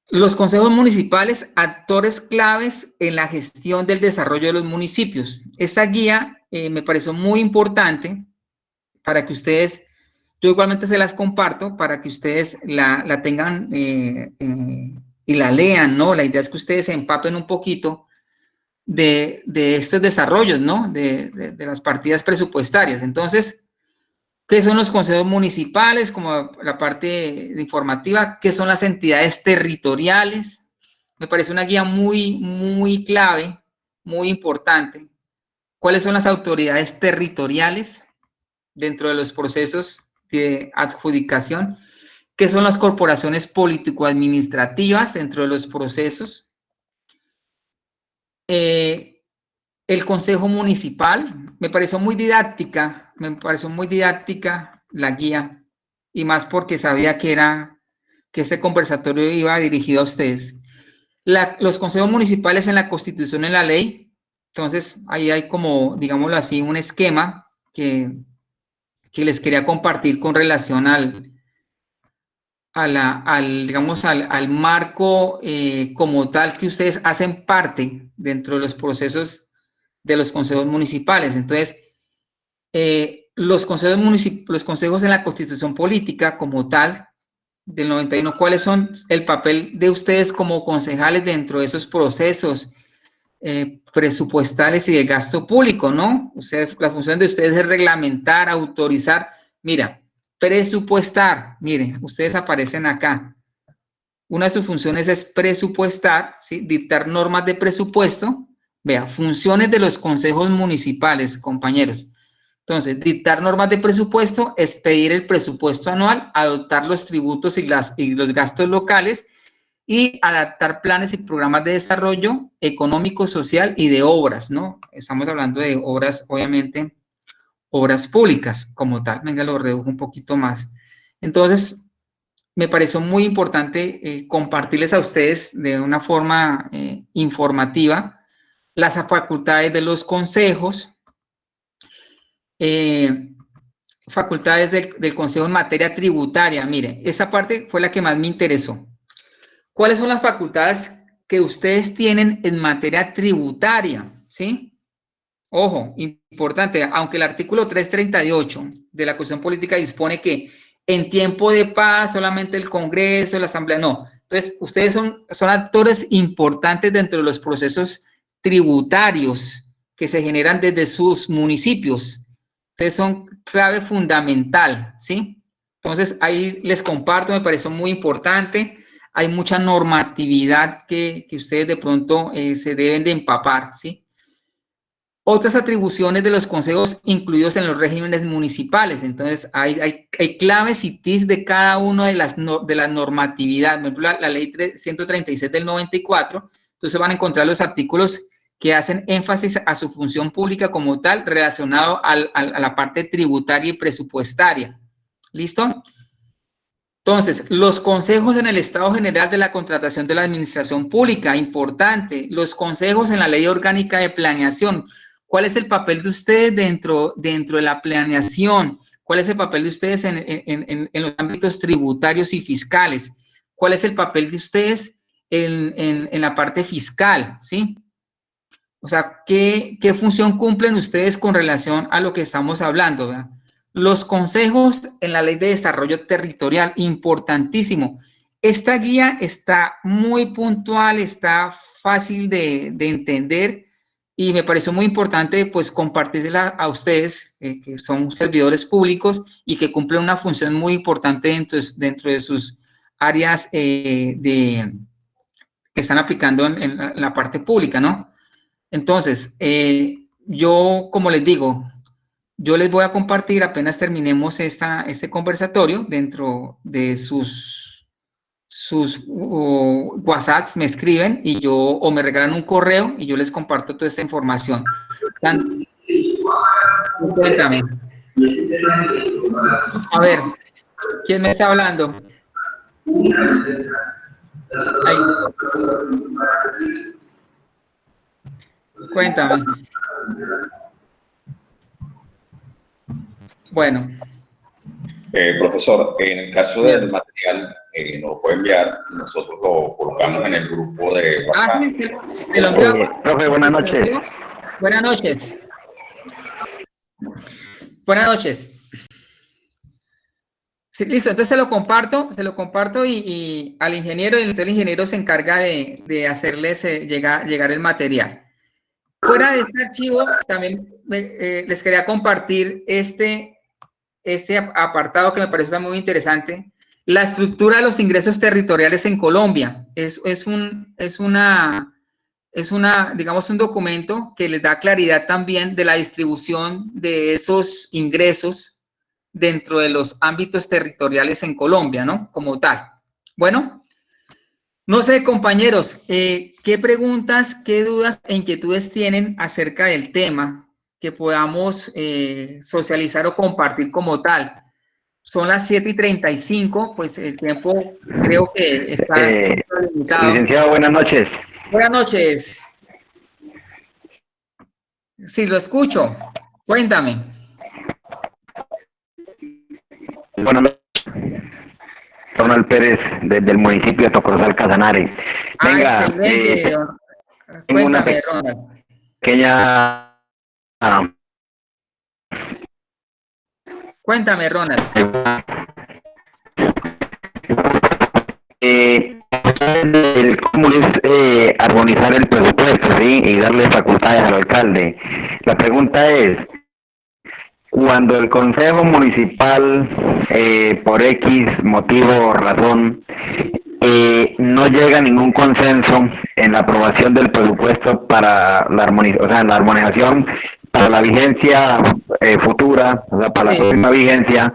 los consejos municipales, actores claves en la gestión del desarrollo de los municipios. Esta guía me pareció muy importante para que ustedes, yo igualmente se las comparto para que ustedes la tengan y la lean, ¿no? La idea es que ustedes se empapen un poquito de estos desarrollos, ¿no? De las partidas presupuestarias. Entonces, ¿Qué son los consejos municipales? Como la parte informativa. ¿Qué son las entidades territoriales? Me parece una guía muy clave, muy importante. ¿Cuáles son las autoridades territoriales dentro de los procesos de adjudicación? ¿Qué son las corporaciones político-administrativas dentro de los procesos? El Consejo Municipal, me pareció muy didáctica la guía, y más porque sabía que este conversatorio iba dirigido a ustedes. Los consejos municipales en la Constitución, en la ley, entonces ahí hay como, digámoslo así, un esquema que les quería compartir con relación al marco como tal, que ustedes hacen parte dentro de los procesos de los consejos municipales. Entonces, los consejos en la Constitución Política como tal del 91, ¿cuáles son el papel de ustedes como concejales dentro de esos procesos presupuestales y de gasto público, ¿no? La función de ustedes es reglamentar, autorizar. Mira, presupuestar, miren, ustedes aparecen acá. Una de sus funciones es presupuestar, ¿sí? Dictar normas de presupuesto. Vea, funciones de los consejos municipales, compañeros. Entonces, dictar normas de presupuesto, expedir el presupuesto anual, adoptar los tributos y los gastos locales y adaptar planes y programas de desarrollo económico, social y de obras, ¿no? Estamos hablando de obras, obviamente, obras públicas como tal. Venga, lo redujo un poquito más. Entonces, me pareció muy importante compartirles a ustedes de una forma informativa las facultades de los consejos, facultades del consejo en materia tributaria. Mire, esa parte fue la que más me interesó. ¿Cuáles son las facultades que ustedes tienen en materia tributaria? ¿Sí? Ojo, importante, aunque el artículo 338 de la Constitución Política dispone que en tiempo de paz solamente el Congreso, la Asamblea, no. Entonces, ustedes son actores importantes dentro de los procesos tributarios que se generan desde sus municipios. Ustedes son clave fundamental, ¿sí? Entonces, ahí les comparto, me pareció muy importante. Hay mucha normatividad que ustedes de pronto se deben de empapar, ¿sí? Otras atribuciones de los consejos incluidos en los regímenes municipales. Entonces, hay claves y tips de cada una de las normatividades. Por ejemplo, la ley 136 del 94. Entonces, van a encontrar los artículos que hacen énfasis a su función pública como tal, relacionado a la parte tributaria y presupuestaria. ¿Listo? Entonces, los consejos en el Estado General de la Contratación de la Administración Pública, importante. Los consejos en la Ley Orgánica de Planeación. ¿Cuál es el papel de ustedes dentro de la planeación? ¿Cuál es el papel de ustedes en los ámbitos tributarios y fiscales? ¿Cuál es el papel de ustedes en la parte fiscal? ¿Sí? O sea, ¿qué función cumplen ustedes con relación a lo que estamos hablando? ¿Verdad? Los consejos en la Ley de Desarrollo Territorial, importantísimo. Esta guía está muy puntual, está fácil de entender y me pareció muy importante pues compartirla a ustedes, que son servidores públicos y que cumplen una función muy importante dentro de sus áreas que están aplicando en la parte pública, ¿no? Entonces, yo, como les digo, yo les voy a compartir apenas terminemos este conversatorio dentro de sus WhatsApps, me escriben y o me regalan un correo y yo les comparto toda esta información. Cuéntame. A ver, ¿quién me está hablando? Ahí. Cuéntame. Bueno. Profesor, en el caso del material, nos lo puede enviar, nosotros lo colocamos en el grupo de WhatsApp. Profe, buenas noches. Buenas noches. Buenas noches. Sí, listo, entonces se lo comparto y al ingeniero, y entonces el ingeniero se encarga de hacerles llegar el material. Fuera de este archivo, también les quería compartir este este apartado que me parece muy interesante. La estructura de los ingresos territoriales en Colombia es digamos, un documento que les da claridad también de la distribución de esos ingresos dentro de los ámbitos territoriales en Colombia, ¿no? Como tal. Bueno, no sé, compañeros, ¿qué preguntas, qué dudas e inquietudes tienen acerca del tema que podamos socializar o compartir como tal? Son las 7:35, pues el tiempo creo que está limitado. Licenciado, buenas noches. Buenas noches. Sí, lo escucho. Cuéntame. Buenas noches. Ronald Pérez, desde el municipio de Tocorozal, Casanare. Venga, excelente. Cuéntame, Ronald. Pequeña... Cuéntame, Ronald. ¿Cómo es armonizar el presupuesto, sí? Y darle facultades al alcalde? La pregunta es, cuando el Consejo Municipal, por X motivo o razón, no llega a ningún consenso en la aprobación del presupuesto para la armonización para la vigencia futura, o sea, para la próxima vigencia,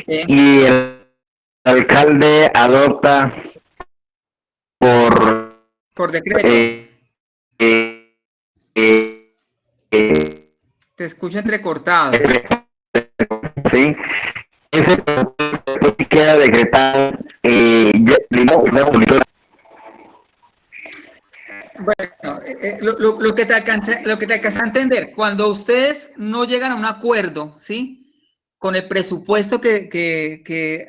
y el alcalde adopta por decreto. Te escucho entrecortado. Sí, ese queda decretado. Bueno, lo que te alcanza a entender, cuando ustedes no llegan a un acuerdo, ¿sí? Con el presupuesto que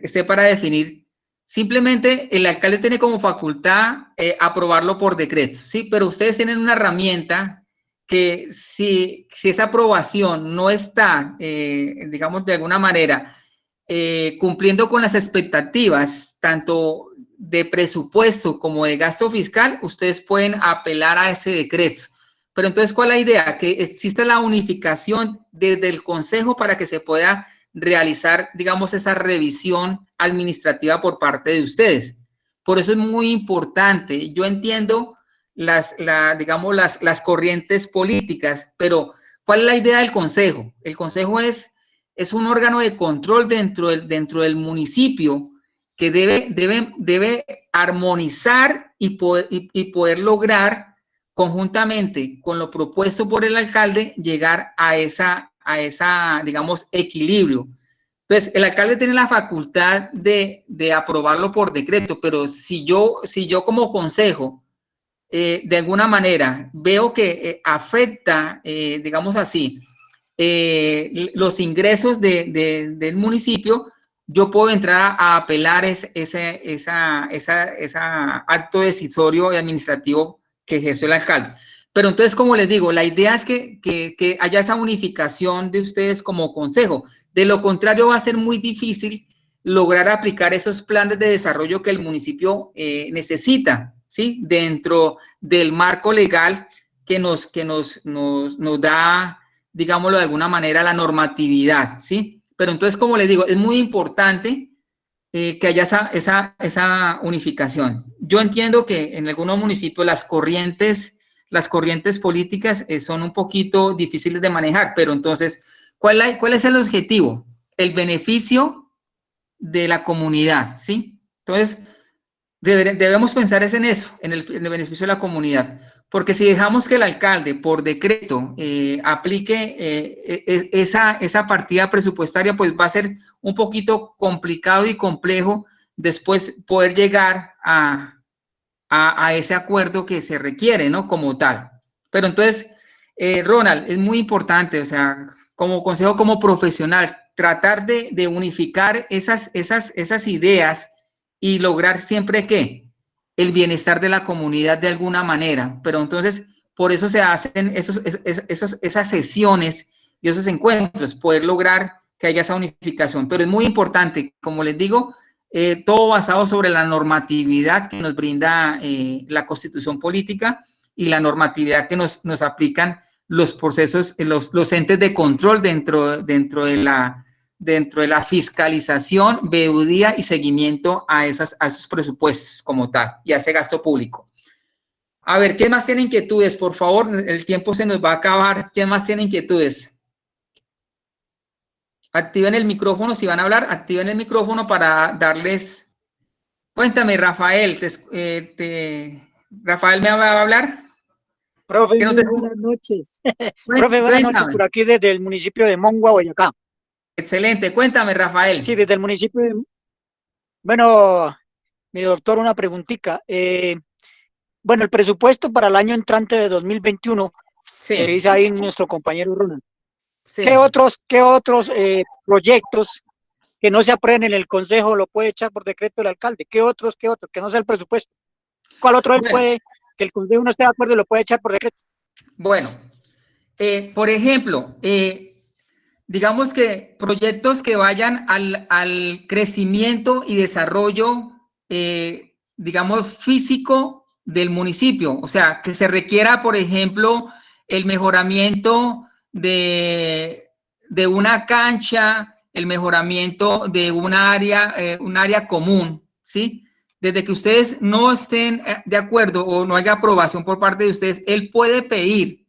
esté para definir, simplemente el alcalde tiene como facultad aprobarlo por decreto, ¿sí? Pero ustedes tienen una herramienta que si esa aprobación no está, digamos, de alguna manera, cumpliendo con las expectativas, tanto de presupuesto como de gasto fiscal, ustedes pueden apelar a ese decreto. Pero entonces, ¿cuál es la idea? Que exista la unificación desde el Consejo para que se pueda realizar, digamos, esa revisión administrativa por parte de ustedes. Por eso es muy importante. Yo entiendo las corrientes políticas, pero ¿cuál es la idea del Consejo? El Consejo es un órgano de control dentro del municipio que debe armonizar y poder lograr conjuntamente con lo propuesto por el alcalde llegar a esa digamos, equilibrio. Entonces, el alcalde tiene la facultad de aprobarlo por decreto, pero si yo como consejo, de alguna manera, veo que afecta, digamos así, los ingresos del municipio, yo puedo entrar a apelar ese acto decisorio y administrativo que ejerció el alcalde. Pero entonces, como les digo, la idea es que haya esa unificación de ustedes como consejo. De lo contrario, va a ser muy difícil lograr aplicar esos planes de desarrollo que el municipio necesita, ¿sí? Dentro del marco legal que nos da, digámoslo de alguna manera, la normatividad, ¿sí? Pero entonces, como les digo, es muy importante que haya esa unificación. Yo entiendo que en algunos municipios las corrientes políticas son un poquito difíciles de manejar, pero entonces, ¿cuál es el objetivo? El beneficio de la comunidad, ¿sí? Entonces, debemos pensar en eso, en el beneficio de la comunidad. Porque si dejamos que el alcalde, por decreto, aplique esa partida presupuestaria, pues va a ser un poquito complicado y complejo después poder llegar a ese acuerdo que se requiere, ¿no? Como tal. Pero entonces, Ronald, es muy importante, o sea, como consejo, como profesional, tratar de unificar esas ideas y lograr siempre que el bienestar de la comunidad de alguna manera. Pero entonces, por eso se hacen esas sesiones y esos encuentros, poder lograr que haya esa unificación. Pero es muy importante, como les digo, todo basado sobre la normatividad que nos brinda la Constitución política y la normatividad que nos aplican los procesos, los entes de control dentro de dentro de la fiscalización, veeduría y seguimiento a esos presupuestos como tal y a ese gasto público. A ver, ¿qué más tienen inquietudes? Por favor, el tiempo se nos va a acabar. ¿Qué más tienen inquietudes? Activen el micrófono, si van a hablar, activen el micrófono para darles... Cuéntame, Rafael, ¿Rafael me va a hablar? Profe, buenas noches. Profe, buenas noches, por aquí desde el municipio de Mongua, Boyacá. Excelente, cuéntame, Rafael. Sí, desde el municipio de... Bueno, mi doctor, una preguntita. Bueno, el presupuesto para el año entrante de 2021, sí. Dice ahí nuestro compañero Ronald. Sí. ¿Qué otros proyectos que no se aprueben en el Consejo lo puede echar por decreto el alcalde? ¿Qué otros? Que no sea el presupuesto. ¿Cuál otro él puede, que el Consejo no esté de acuerdo y lo puede echar por decreto? Bueno, por ejemplo, digamos que proyectos que vayan al crecimiento y desarrollo, digamos, físico del municipio. O sea, que se requiera, por ejemplo, el mejoramiento de una cancha, el mejoramiento de un área común, ¿sí? Desde que ustedes no estén de acuerdo o no haya aprobación por parte de ustedes, él puede pedir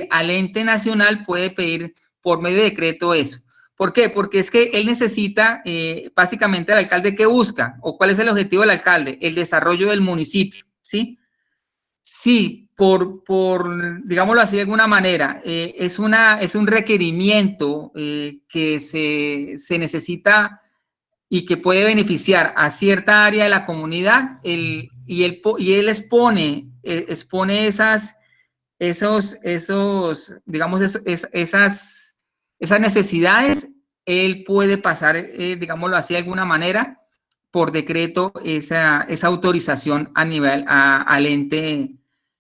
al ente nacional, puede pedir por medio de decreto eso. ¿Por qué? Porque es que él necesita, básicamente, el alcalde, ¿qué busca? ¿O cuál es el objetivo del alcalde? El desarrollo del municipio, ¿sí? Sí, digámoslo así de alguna manera, es un requerimiento que se necesita y que puede beneficiar a cierta área de la comunidad, y él expone esas necesidades. Él puede pasar, digámoslo así de alguna manera, por decreto esa autorización al ente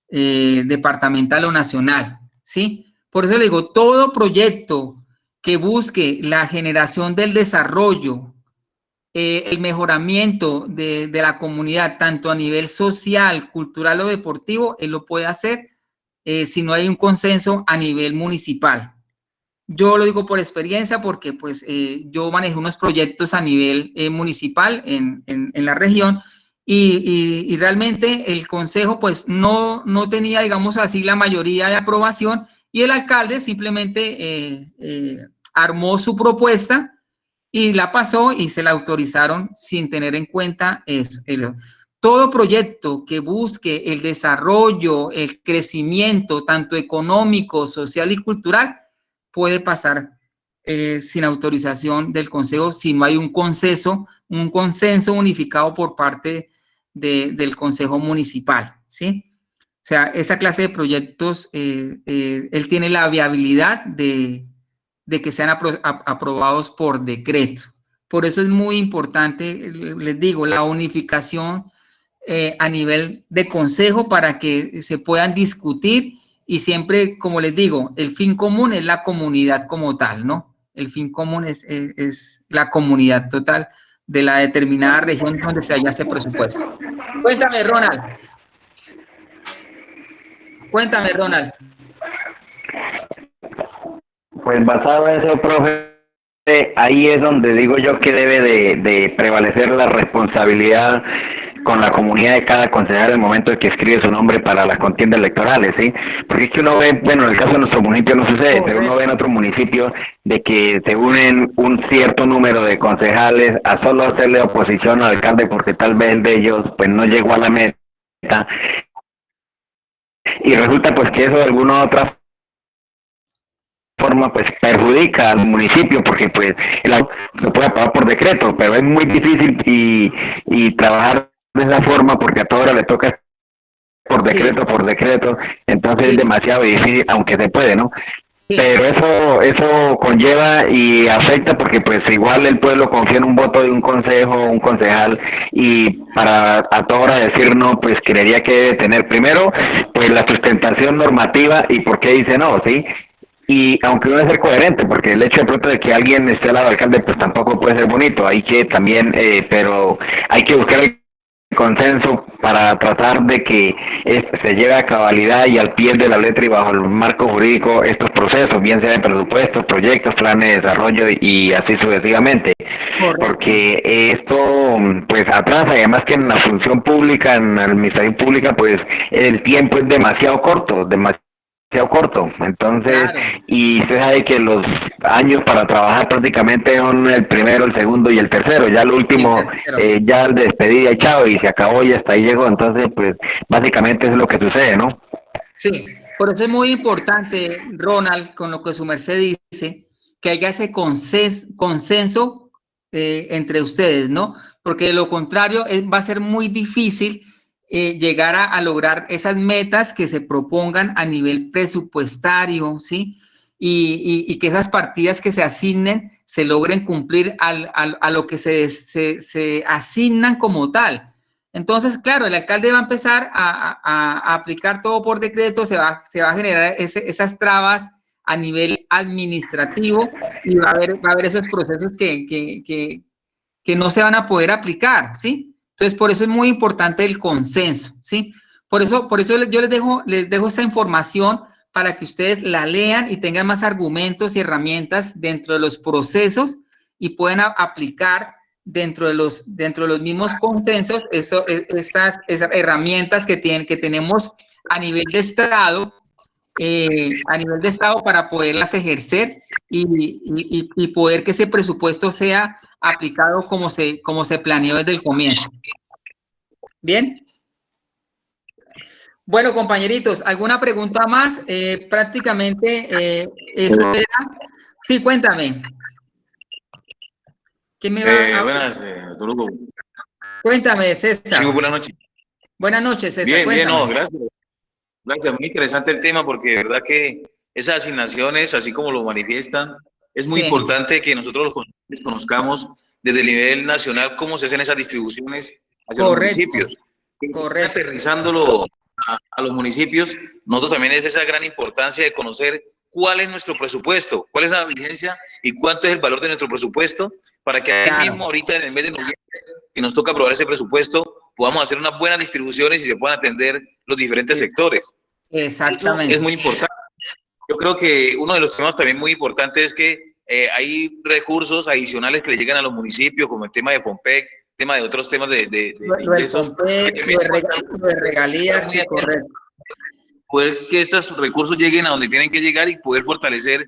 departamental o nacional, ¿sí? Por eso le digo, todo proyecto que busque la generación del desarrollo, el mejoramiento de la comunidad, tanto a nivel social, cultural o deportivo, él lo puede hacer si no hay un consenso a nivel municipal. Yo lo digo por experiencia porque pues yo manejé unos proyectos a nivel municipal en la región y realmente el consejo pues no tenía, digamos así, la mayoría de aprobación, y el alcalde simplemente armó su propuesta y la pasó y se la autorizaron sin tener en cuenta eso. Todo proyecto que busque el desarrollo, el crecimiento, tanto económico, social y cultural, puede pasar sin autorización del consejo si no hay un consenso unificado por parte del consejo municipal, ¿sí? O sea, esa clase de proyectos, él tiene la viabilidad de que sean aprobados por decreto. Por eso es muy importante, les digo, la unificación a nivel de consejo para que se puedan discutir, y siempre, como les digo, el fin común es la comunidad como tal, ¿no? El fin común es la comunidad total de la determinada región donde se haya ese presupuesto. Cuéntame, Ronald. Cuéntame, Ronald. Pues basado en eso, profe, ahí es donde digo yo que debe de prevalecer la responsabilidad con la comunidad de cada concejal en el momento de que escribe su nombre para las contiendas electorales, ¿sí? Porque es que uno ve, bueno, en el caso de nuestro municipio no sucede, pero uno ve en otros municipios de que se unen un cierto número de concejales a solo hacerle oposición al alcalde porque tal vez el de ellos pues no llegó a la meta, y resulta pues que eso de alguna u otra forma pues perjudica al municipio, porque pues se puede aprobar por decreto, pero es muy difícil y trabajar de esa forma porque a toda hora le toca por decreto, entonces es demasiado difícil, aunque se puede, ¿no? Sí. Pero eso conlleva y afecta porque pues igual el pueblo confía en un voto de un consejo, un concejal, y para a toda hora decir no, pues creería que debe tener primero pues la sustentación normativa y por qué dice no, ¿sí? Y aunque uno debe ser coherente, porque el hecho de pronto de que alguien esté al lado del alcalde pues tampoco puede ser bonito, hay que también, pero hay que buscar el consenso para tratar de que se lleve a cabalidad y al pie de la letra y bajo el marco jurídico estos procesos, bien sea de presupuestos, proyectos, planes de desarrollo y así sucesivamente. Correcto. Porque esto pues atrasa, y además que en la función pública, en la administración pública, pues el tiempo es demasiado corto, entonces, Claro. y usted sabe que los años para trabajar prácticamente son el primero, el segundo y el tercero, ya el último, El tercero. ya el despedida y chao, y se acabó y hasta ahí llegó, entonces, pues, básicamente eso es lo que sucede, ¿no? Sí, por eso es muy importante, Ronald, con lo que su merced dice, que haya ese consenso entre ustedes, ¿no? Porque de lo contrario va a ser muy difícil llegar a lograr esas metas que se propongan a nivel presupuestario, ¿sí? Y que esas partidas que se asignen se logren cumplir a lo que se asignan como tal. Entonces, claro, el alcalde va a empezar a aplicar todo por decreto, se va a generar esas trabas a nivel administrativo y va a haber esos procesos que no se van a poder aplicar, ¿sí? Entonces, por eso es muy importante el consenso, ¿sí? Por eso yo les dejo esta información para que ustedes la lean y tengan más argumentos y herramientas dentro de los procesos y puedan aplicar dentro de los mismos consensos estas herramientas que tenemos a nivel de Estado, para poderlas ejercer y poder que ese presupuesto sea aplicado como se planeó desde el comienzo. Bien. Bueno, compañeritos, ¿alguna pregunta más? Prácticamente eso era. Sí, cuéntame. ¿Qué me va a... Buenas, don Hugo. Cuéntame, César. Sí, buenas noches. Buenas noches, César. Bien, cuéntame. bien, no, gracias. Gracias, muy interesante el tema porque de verdad que esas asignaciones, así como lo manifiestan, es muy importante que nosotros los conozcamos desde el nivel nacional cómo se hacen esas distribuciones hacia los municipios. Correcto. Aterrizándolo a los municipios, nosotros también es esa gran importancia de conocer cuál es nuestro presupuesto, cuál es la vigencia y cuánto es el valor de nuestro presupuesto, para que ahí mismo ahorita en el mes de noviembre, que nos toca aprobar ese presupuesto, podamos hacer unas buenas distribuciones y se puedan atender los diferentes sectores. Exactamente. Eso es muy importante. Yo creo que uno de los temas también muy importantes es que hay recursos adicionales que le llegan a los municipios, como el tema de Pompec, tema de otros temas de ingresos. De regalías, sí, correcto. Poder que estos recursos lleguen a donde tienen que llegar y poder fortalecer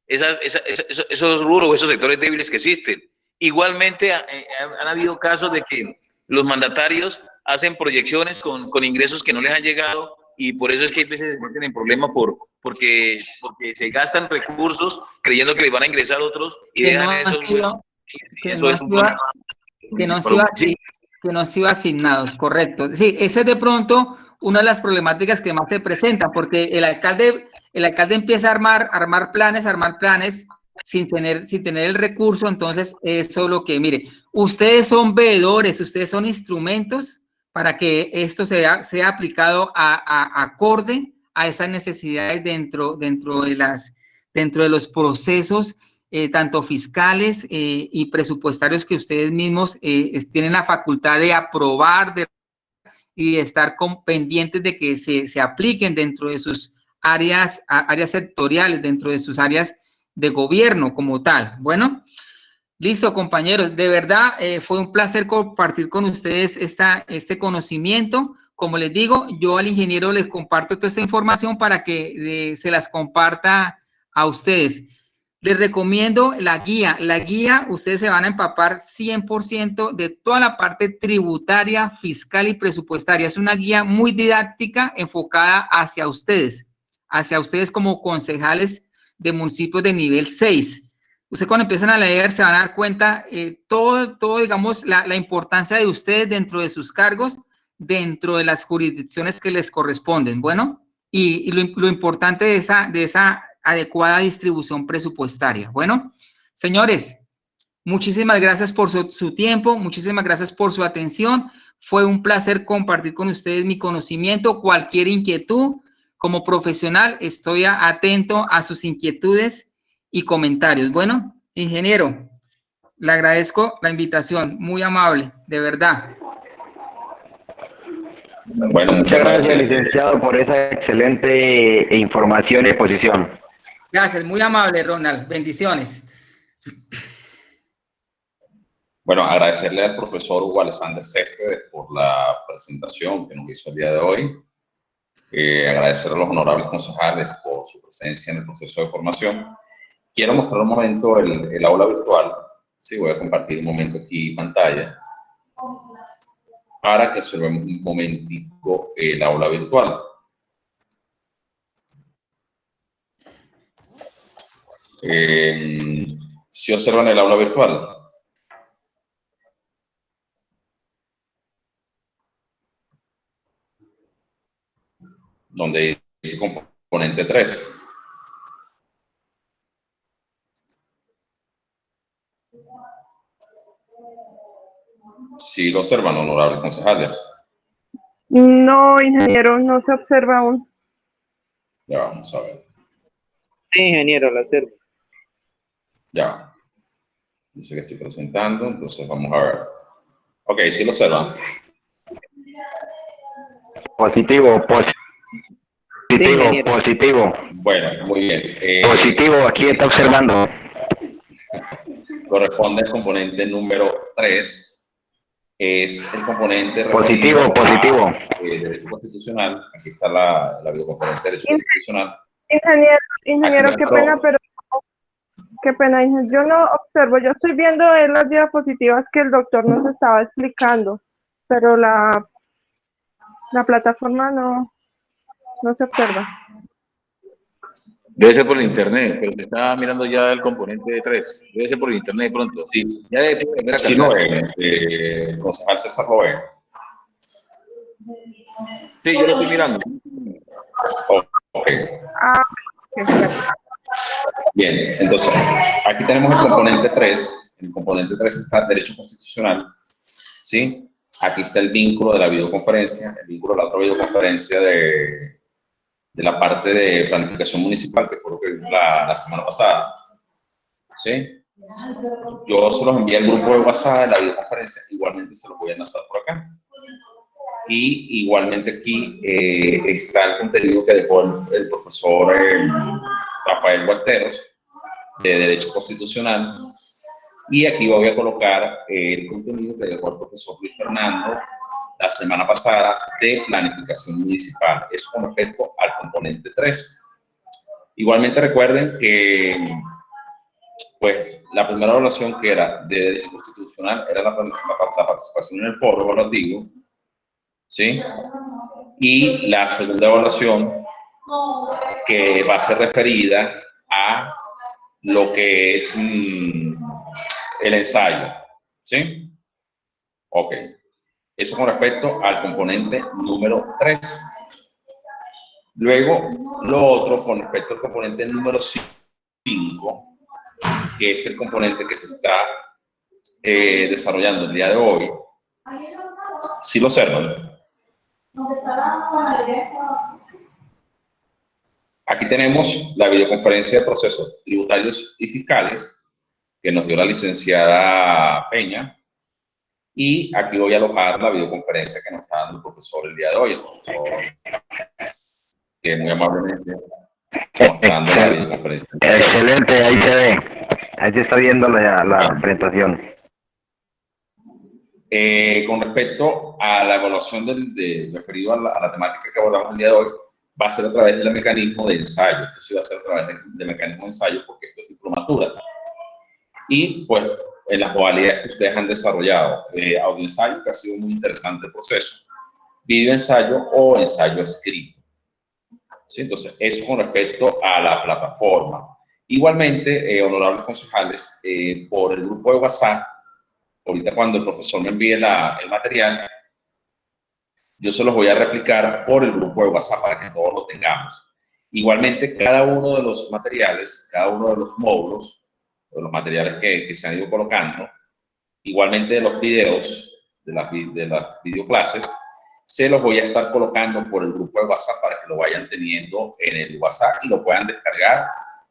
esos rubros, esos sectores débiles que existen. Igualmente, han habido casos de que los mandatarios hacen proyecciones con ingresos que no les han llegado y por eso es que hay veces se meten en problemas porque se gastan recursos creyendo que les van a ingresar otros y dejan que no han sido asignados, correcto. Sí, ese es de pronto una de las problemáticas que más se presentan, porque el alcalde empieza a armar planes sin tener el recurso. Entonces eso es lo que, mire, ustedes son veedores, ustedes son instrumentos para que esto sea aplicado acorde a esas necesidades dentro de los procesos tanto fiscales y presupuestarios que ustedes mismos tienen la facultad de aprobar y de estar pendientes de que se apliquen dentro de sus áreas sectoriales, dentro de sus áreas de gobierno como tal. Bueno, listo, compañeros. De verdad, fue un placer compartir con ustedes este conocimiento. Como les digo, yo al ingeniero les comparto toda esta información para que se las comparta a ustedes. Les recomiendo la guía. La guía, ustedes se van a empapar 100% de toda la parte tributaria, fiscal y presupuestaria. Es una guía muy didáctica, enfocada hacia ustedes como concejales de municipios de nivel 6. Ustedes cuando empiezan a leer se van a dar cuenta todo digamos, la importancia de ustedes dentro de sus cargos, dentro de las jurisdicciones que les corresponden. Bueno, y lo importante de esa adecuada distribución presupuestaria. Bueno, señores, muchísimas gracias por su tiempo, muchísimas gracias por su atención. Fue un placer compartir con ustedes mi conocimiento. Cualquier inquietud, como profesional, estoy atento a sus inquietudes y comentarios. Bueno, ingeniero, le agradezco la invitación, muy amable, de verdad. Bueno, muchas gracias, licenciado, por esa excelente información y exposición. Gracias, muy amable, Ronald. Bendiciones. Bueno, agradecerle al profesor Hugo Alexander Céspedes por la presentación que nos hizo el día de hoy. Agradecer a los honorables concejales por su presencia en el proceso de formación. Quiero mostrar un momento el aula virtual. Sí, voy a compartir un momento aquí pantalla para que observemos un momentico el aula virtual. ¿Sí observan el aula virtual? Donde dice componente 3. ¿Sí lo observan, honorables concejales? No, ingeniero, no se observa aún. Ya vamos a ver. Sí, ingeniero, la observo. Ya. Dice que estoy presentando, entonces vamos a ver. Ok, ¿sí lo observan? Positivo, Sí, positivo. Bueno, muy bien. Positivo, aquí está observando. Corresponde al componente número 3. Es el componente positivo. Derecho constitucional. Aquí está la videoconferencia de Derecho Constitucional. Ingeniero, qué pena, pero qué pena, yo no observo. Yo estoy viendo en las diapositivas que el doctor nos estaba explicando, pero la plataforma no se observa. Debe ser por el internet, pero se está mirando ya el componente 3. Debe ser por el internet pronto. Sí, ya debe volver a sí lo ve. Concejal César lo ve. Sí, yo lo estoy mirando. Ok. Bien, entonces, aquí tenemos el componente 3. En el componente 3 está Derecho Constitucional. ¿Sí? Aquí está el vínculo de la videoconferencia, el vínculo de la otra videoconferencia de la parte de planificación municipal, que fue lo que vimos la semana pasada. ¿Sí? Yo se los envié al grupo de WhatsApp de la videoconferencia, igualmente se los voy a enlazar por acá. Y igualmente aquí está el contenido que dejó el profesor Rafael Gualteros, de Derecho Constitucional. Y aquí voy a colocar el contenido que dejó el profesor Luis Fernando la semana pasada de planificación municipal. Eso con respecto al componente 3. Igualmente recuerden que pues la primera evaluación, que era de Derecho Constitucional, era la participación en el foro evaluativo, ¿sí? Y la segunda evaluación, que va a ser referida a lo que es el ensayo, ¿sí? Ok. Eso con respecto al componente número 3. Luego, lo otro con respecto al componente número 5, que es el componente que se está desarrollando el día de hoy. ¿Sí lo observan? Aquí tenemos la videoconferencia de procesos tributarios y fiscales que nos dio la licenciada Peña. Y aquí voy a alojar la videoconferencia que nos está dando el profesor el día de hoy. El profesor, que muy amablemente nos está dando la videoconferencia. Excelente, ahí se ve. Ahí se está viendo la presentación. Con respecto a la evaluación referido a la temática que abordamos el día de hoy, va a ser a través del mecanismo de ensayo. Esto sí va a ser a través del mecanismo de ensayo, porque esto es diplomatura. Y pues en las modalidades que ustedes han desarrollado, audio ensayo, que ha sido muy interesante el proceso, video ensayo o ensayo escrito. ¿Sí? Entonces, eso con respecto a la plataforma. Igualmente, honorables concejales, por el grupo de WhatsApp, ahorita cuando el profesor me envíe el material, yo se los voy a replicar por el grupo de WhatsApp para que todos lo tengamos. Igualmente, cada uno de los materiales, cada uno de los módulos, de los materiales que se han ido colocando, igualmente de los videos, de las videoclases, se los voy a estar colocando por el grupo de WhatsApp para que lo vayan teniendo en el WhatsApp y lo puedan descargar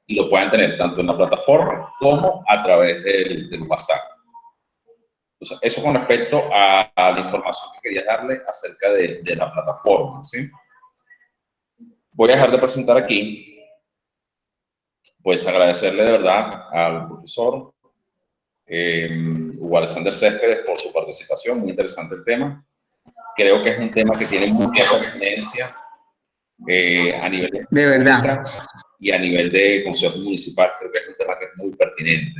y lo puedan tener tanto en la plataforma como a través del WhatsApp. Entonces, eso con respecto a la información que quería darle acerca de la plataforma, ¿sí? Voy a dejar de presentar aquí, pues agradecerle de verdad al profesor Hugo Alexander Céspedes por su participación, muy interesante el tema. Creo que es un tema que tiene mucha pertinencia a nivel de verdad y a nivel de consejo municipal. Creo que es un tema que es muy pertinente.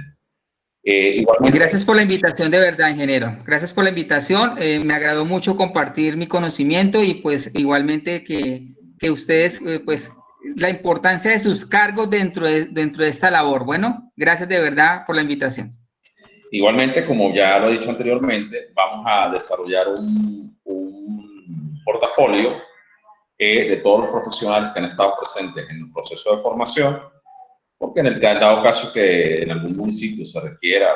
Igualmente, gracias por la invitación, de verdad, ingeniero. Gracias por la invitación. Me agradó mucho compartir mi conocimiento y pues igualmente que ustedes, pues la importancia de sus cargos dentro de esta labor. Bueno, gracias de verdad por la invitación. Igualmente, como ya lo he dicho anteriormente, vamos a desarrollar un portafolio de todos los profesionales que han estado presentes en el proceso de formación, porque en el dado caso que en algún municipio se requiera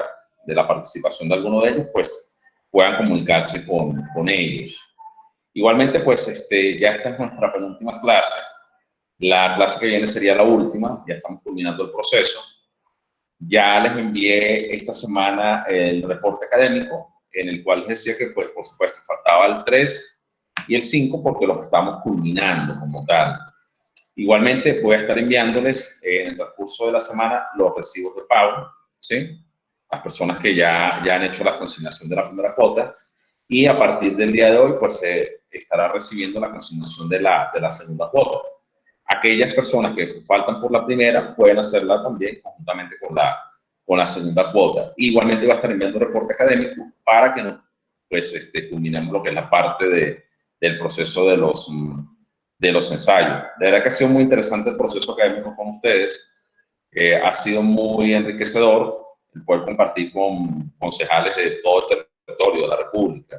de la participación de alguno de ellos, pues puedan comunicarse con ellos. Igualmente, pues ya esta es nuestra penúltima clase. La clase que viene sería la última, ya estamos culminando el proceso. Ya les envié esta semana el reporte académico, en el cual les decía que, pues, por supuesto, faltaba el 3 y el 5 porque los estamos culminando como tal. Igualmente, voy a estar enviándoles en el transcurso de la semana los recibos de pago, ¿sí? Las personas que ya han hecho la consignación de la primera cuota, y a partir del día de hoy, pues se estará recibiendo la consignación de la segunda cuota. Aquellas personas que faltan por la primera pueden hacerla también conjuntamente con la segunda cuota. Igualmente va a estar enviando reporte académico para que pues, culminemos lo que es la parte del proceso de los ensayos. De verdad que ha sido muy interesante el proceso académico con ustedes. Ha sido muy enriquecedor el poder compartir con concejales de todo el territorio de la República.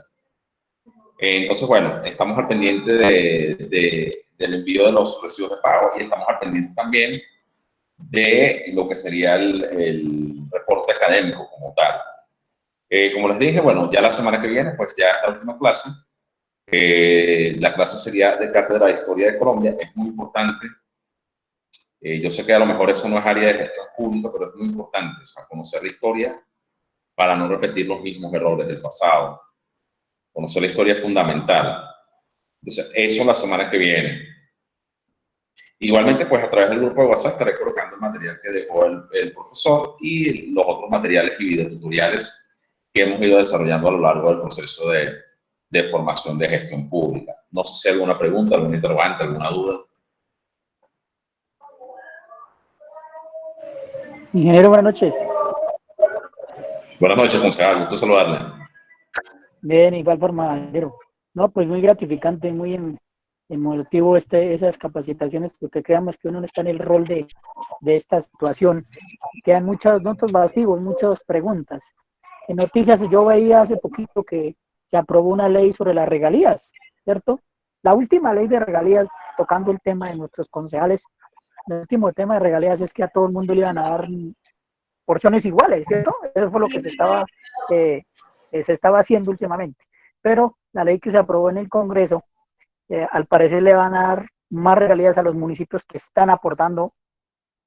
Entonces, bueno, estamos al pendiente del envío de los recibos de pago y estamos al pendiente también de lo que sería el reporte académico como tal. Como les dije, bueno, ya la semana que viene, pues ya es la última clase. La clase sería de Cátedra de Historia de Colombia. Es muy importante. Yo sé que a lo mejor eso no es área de gestión pública, pero es muy importante, o sea, conocer la historia para no repetir los mismos errores del pasado. Conocer la historia es fundamental. Entonces, eso la semana que viene. Igualmente, pues a través del grupo de WhatsApp estaré colocando el material que dejó el profesor y los otros materiales y videotutoriales que hemos ido desarrollando a lo largo del proceso de formación de gestión pública. No sé si hay alguna pregunta, algún interrogante, alguna duda. Ingeniero, buenas noches. Buenas noches, concejal. Gusto saludarle. Bien, igual forma, ingeniero. No, pues muy gratificante, muy emotivo esas capacitaciones, porque creamos que uno no está en el rol de esta situación. Quedan muchos notos vacíos, muchas preguntas. En noticias yo veía hace poquito que se aprobó una ley sobre las regalías, ¿cierto? La última ley de regalías, tocando el tema de nuestros concejales, el último tema de regalías es que a todo el mundo le iban a dar porciones iguales, ¿cierto? Eso fue lo que se estaba haciendo últimamente. Pero la ley que se aprobó en el Congreso, al parecer le van a dar más regalías a los municipios que están aportando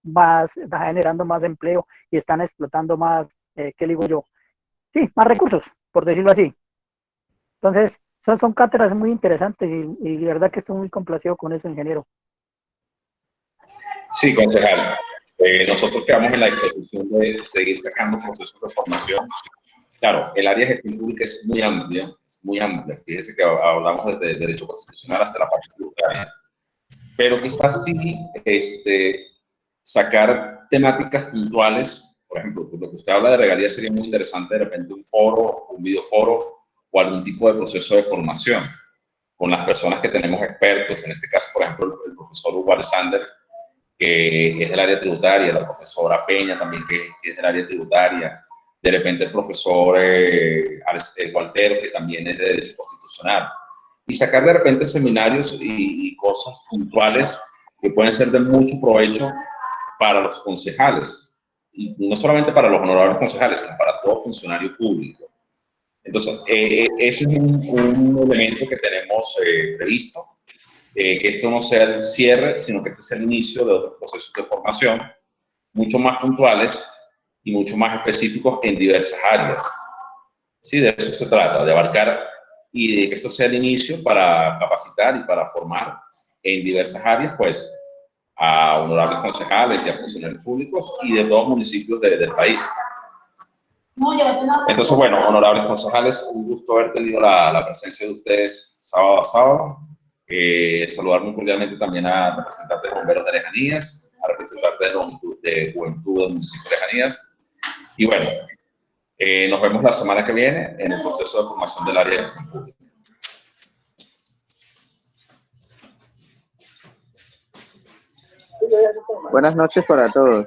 más, está generando más empleo y están explotando más, ¿qué digo yo? Sí, más recursos, por decirlo así. Entonces, son cátedras muy interesantes y de verdad que estoy muy complacido con eso, ingeniero. Sí, concejal. Nosotros quedamos en la disposición de seguir sacando procesos de formación. Claro, el área de gestión pública es muy amplia, Fíjese que hablamos desde derecho constitucional hasta la parte tributaria. Pero quizás sí sacar temáticas puntuales, por ejemplo, lo que usted habla de regalías sería muy interesante de repente un foro, un videoforo o algún tipo de proceso de formación con las personas que tenemos expertos, en este caso, por ejemplo, el profesor Hugo Alexander, que es del área tributaria, la profesora Peña también, que es del área tributaria, de repente el profesor Gualtero, que también es de Derecho Constitucional, y sacar de repente seminarios y cosas puntuales que pueden ser de mucho provecho para los concejales, y no solamente para los honorables concejales, sino para todo funcionario público. Entonces, ese es un elemento que tenemos previsto, que esto no sea el cierre, sino que este sea el inicio de otros procesos de formación mucho más puntuales y mucho más específicos en diversas áreas. Sí, de eso se trata, de abarcar y de que esto sea el inicio para capacitar y para formar en diversas áreas, pues, a honorables concejales y a funcionarios públicos y de todos los municipios del país. Entonces, bueno, honorables concejales, un gusto haber tenido la presencia de ustedes sábado a sábado. Saludar muy cordialmente también a representantes de bomberos de Lejanías, a representantes de juventud del municipio de Lejanías. Y bueno, nos vemos la semana que viene en el proceso de formación del área de gestión pública. Buenas noches para todos.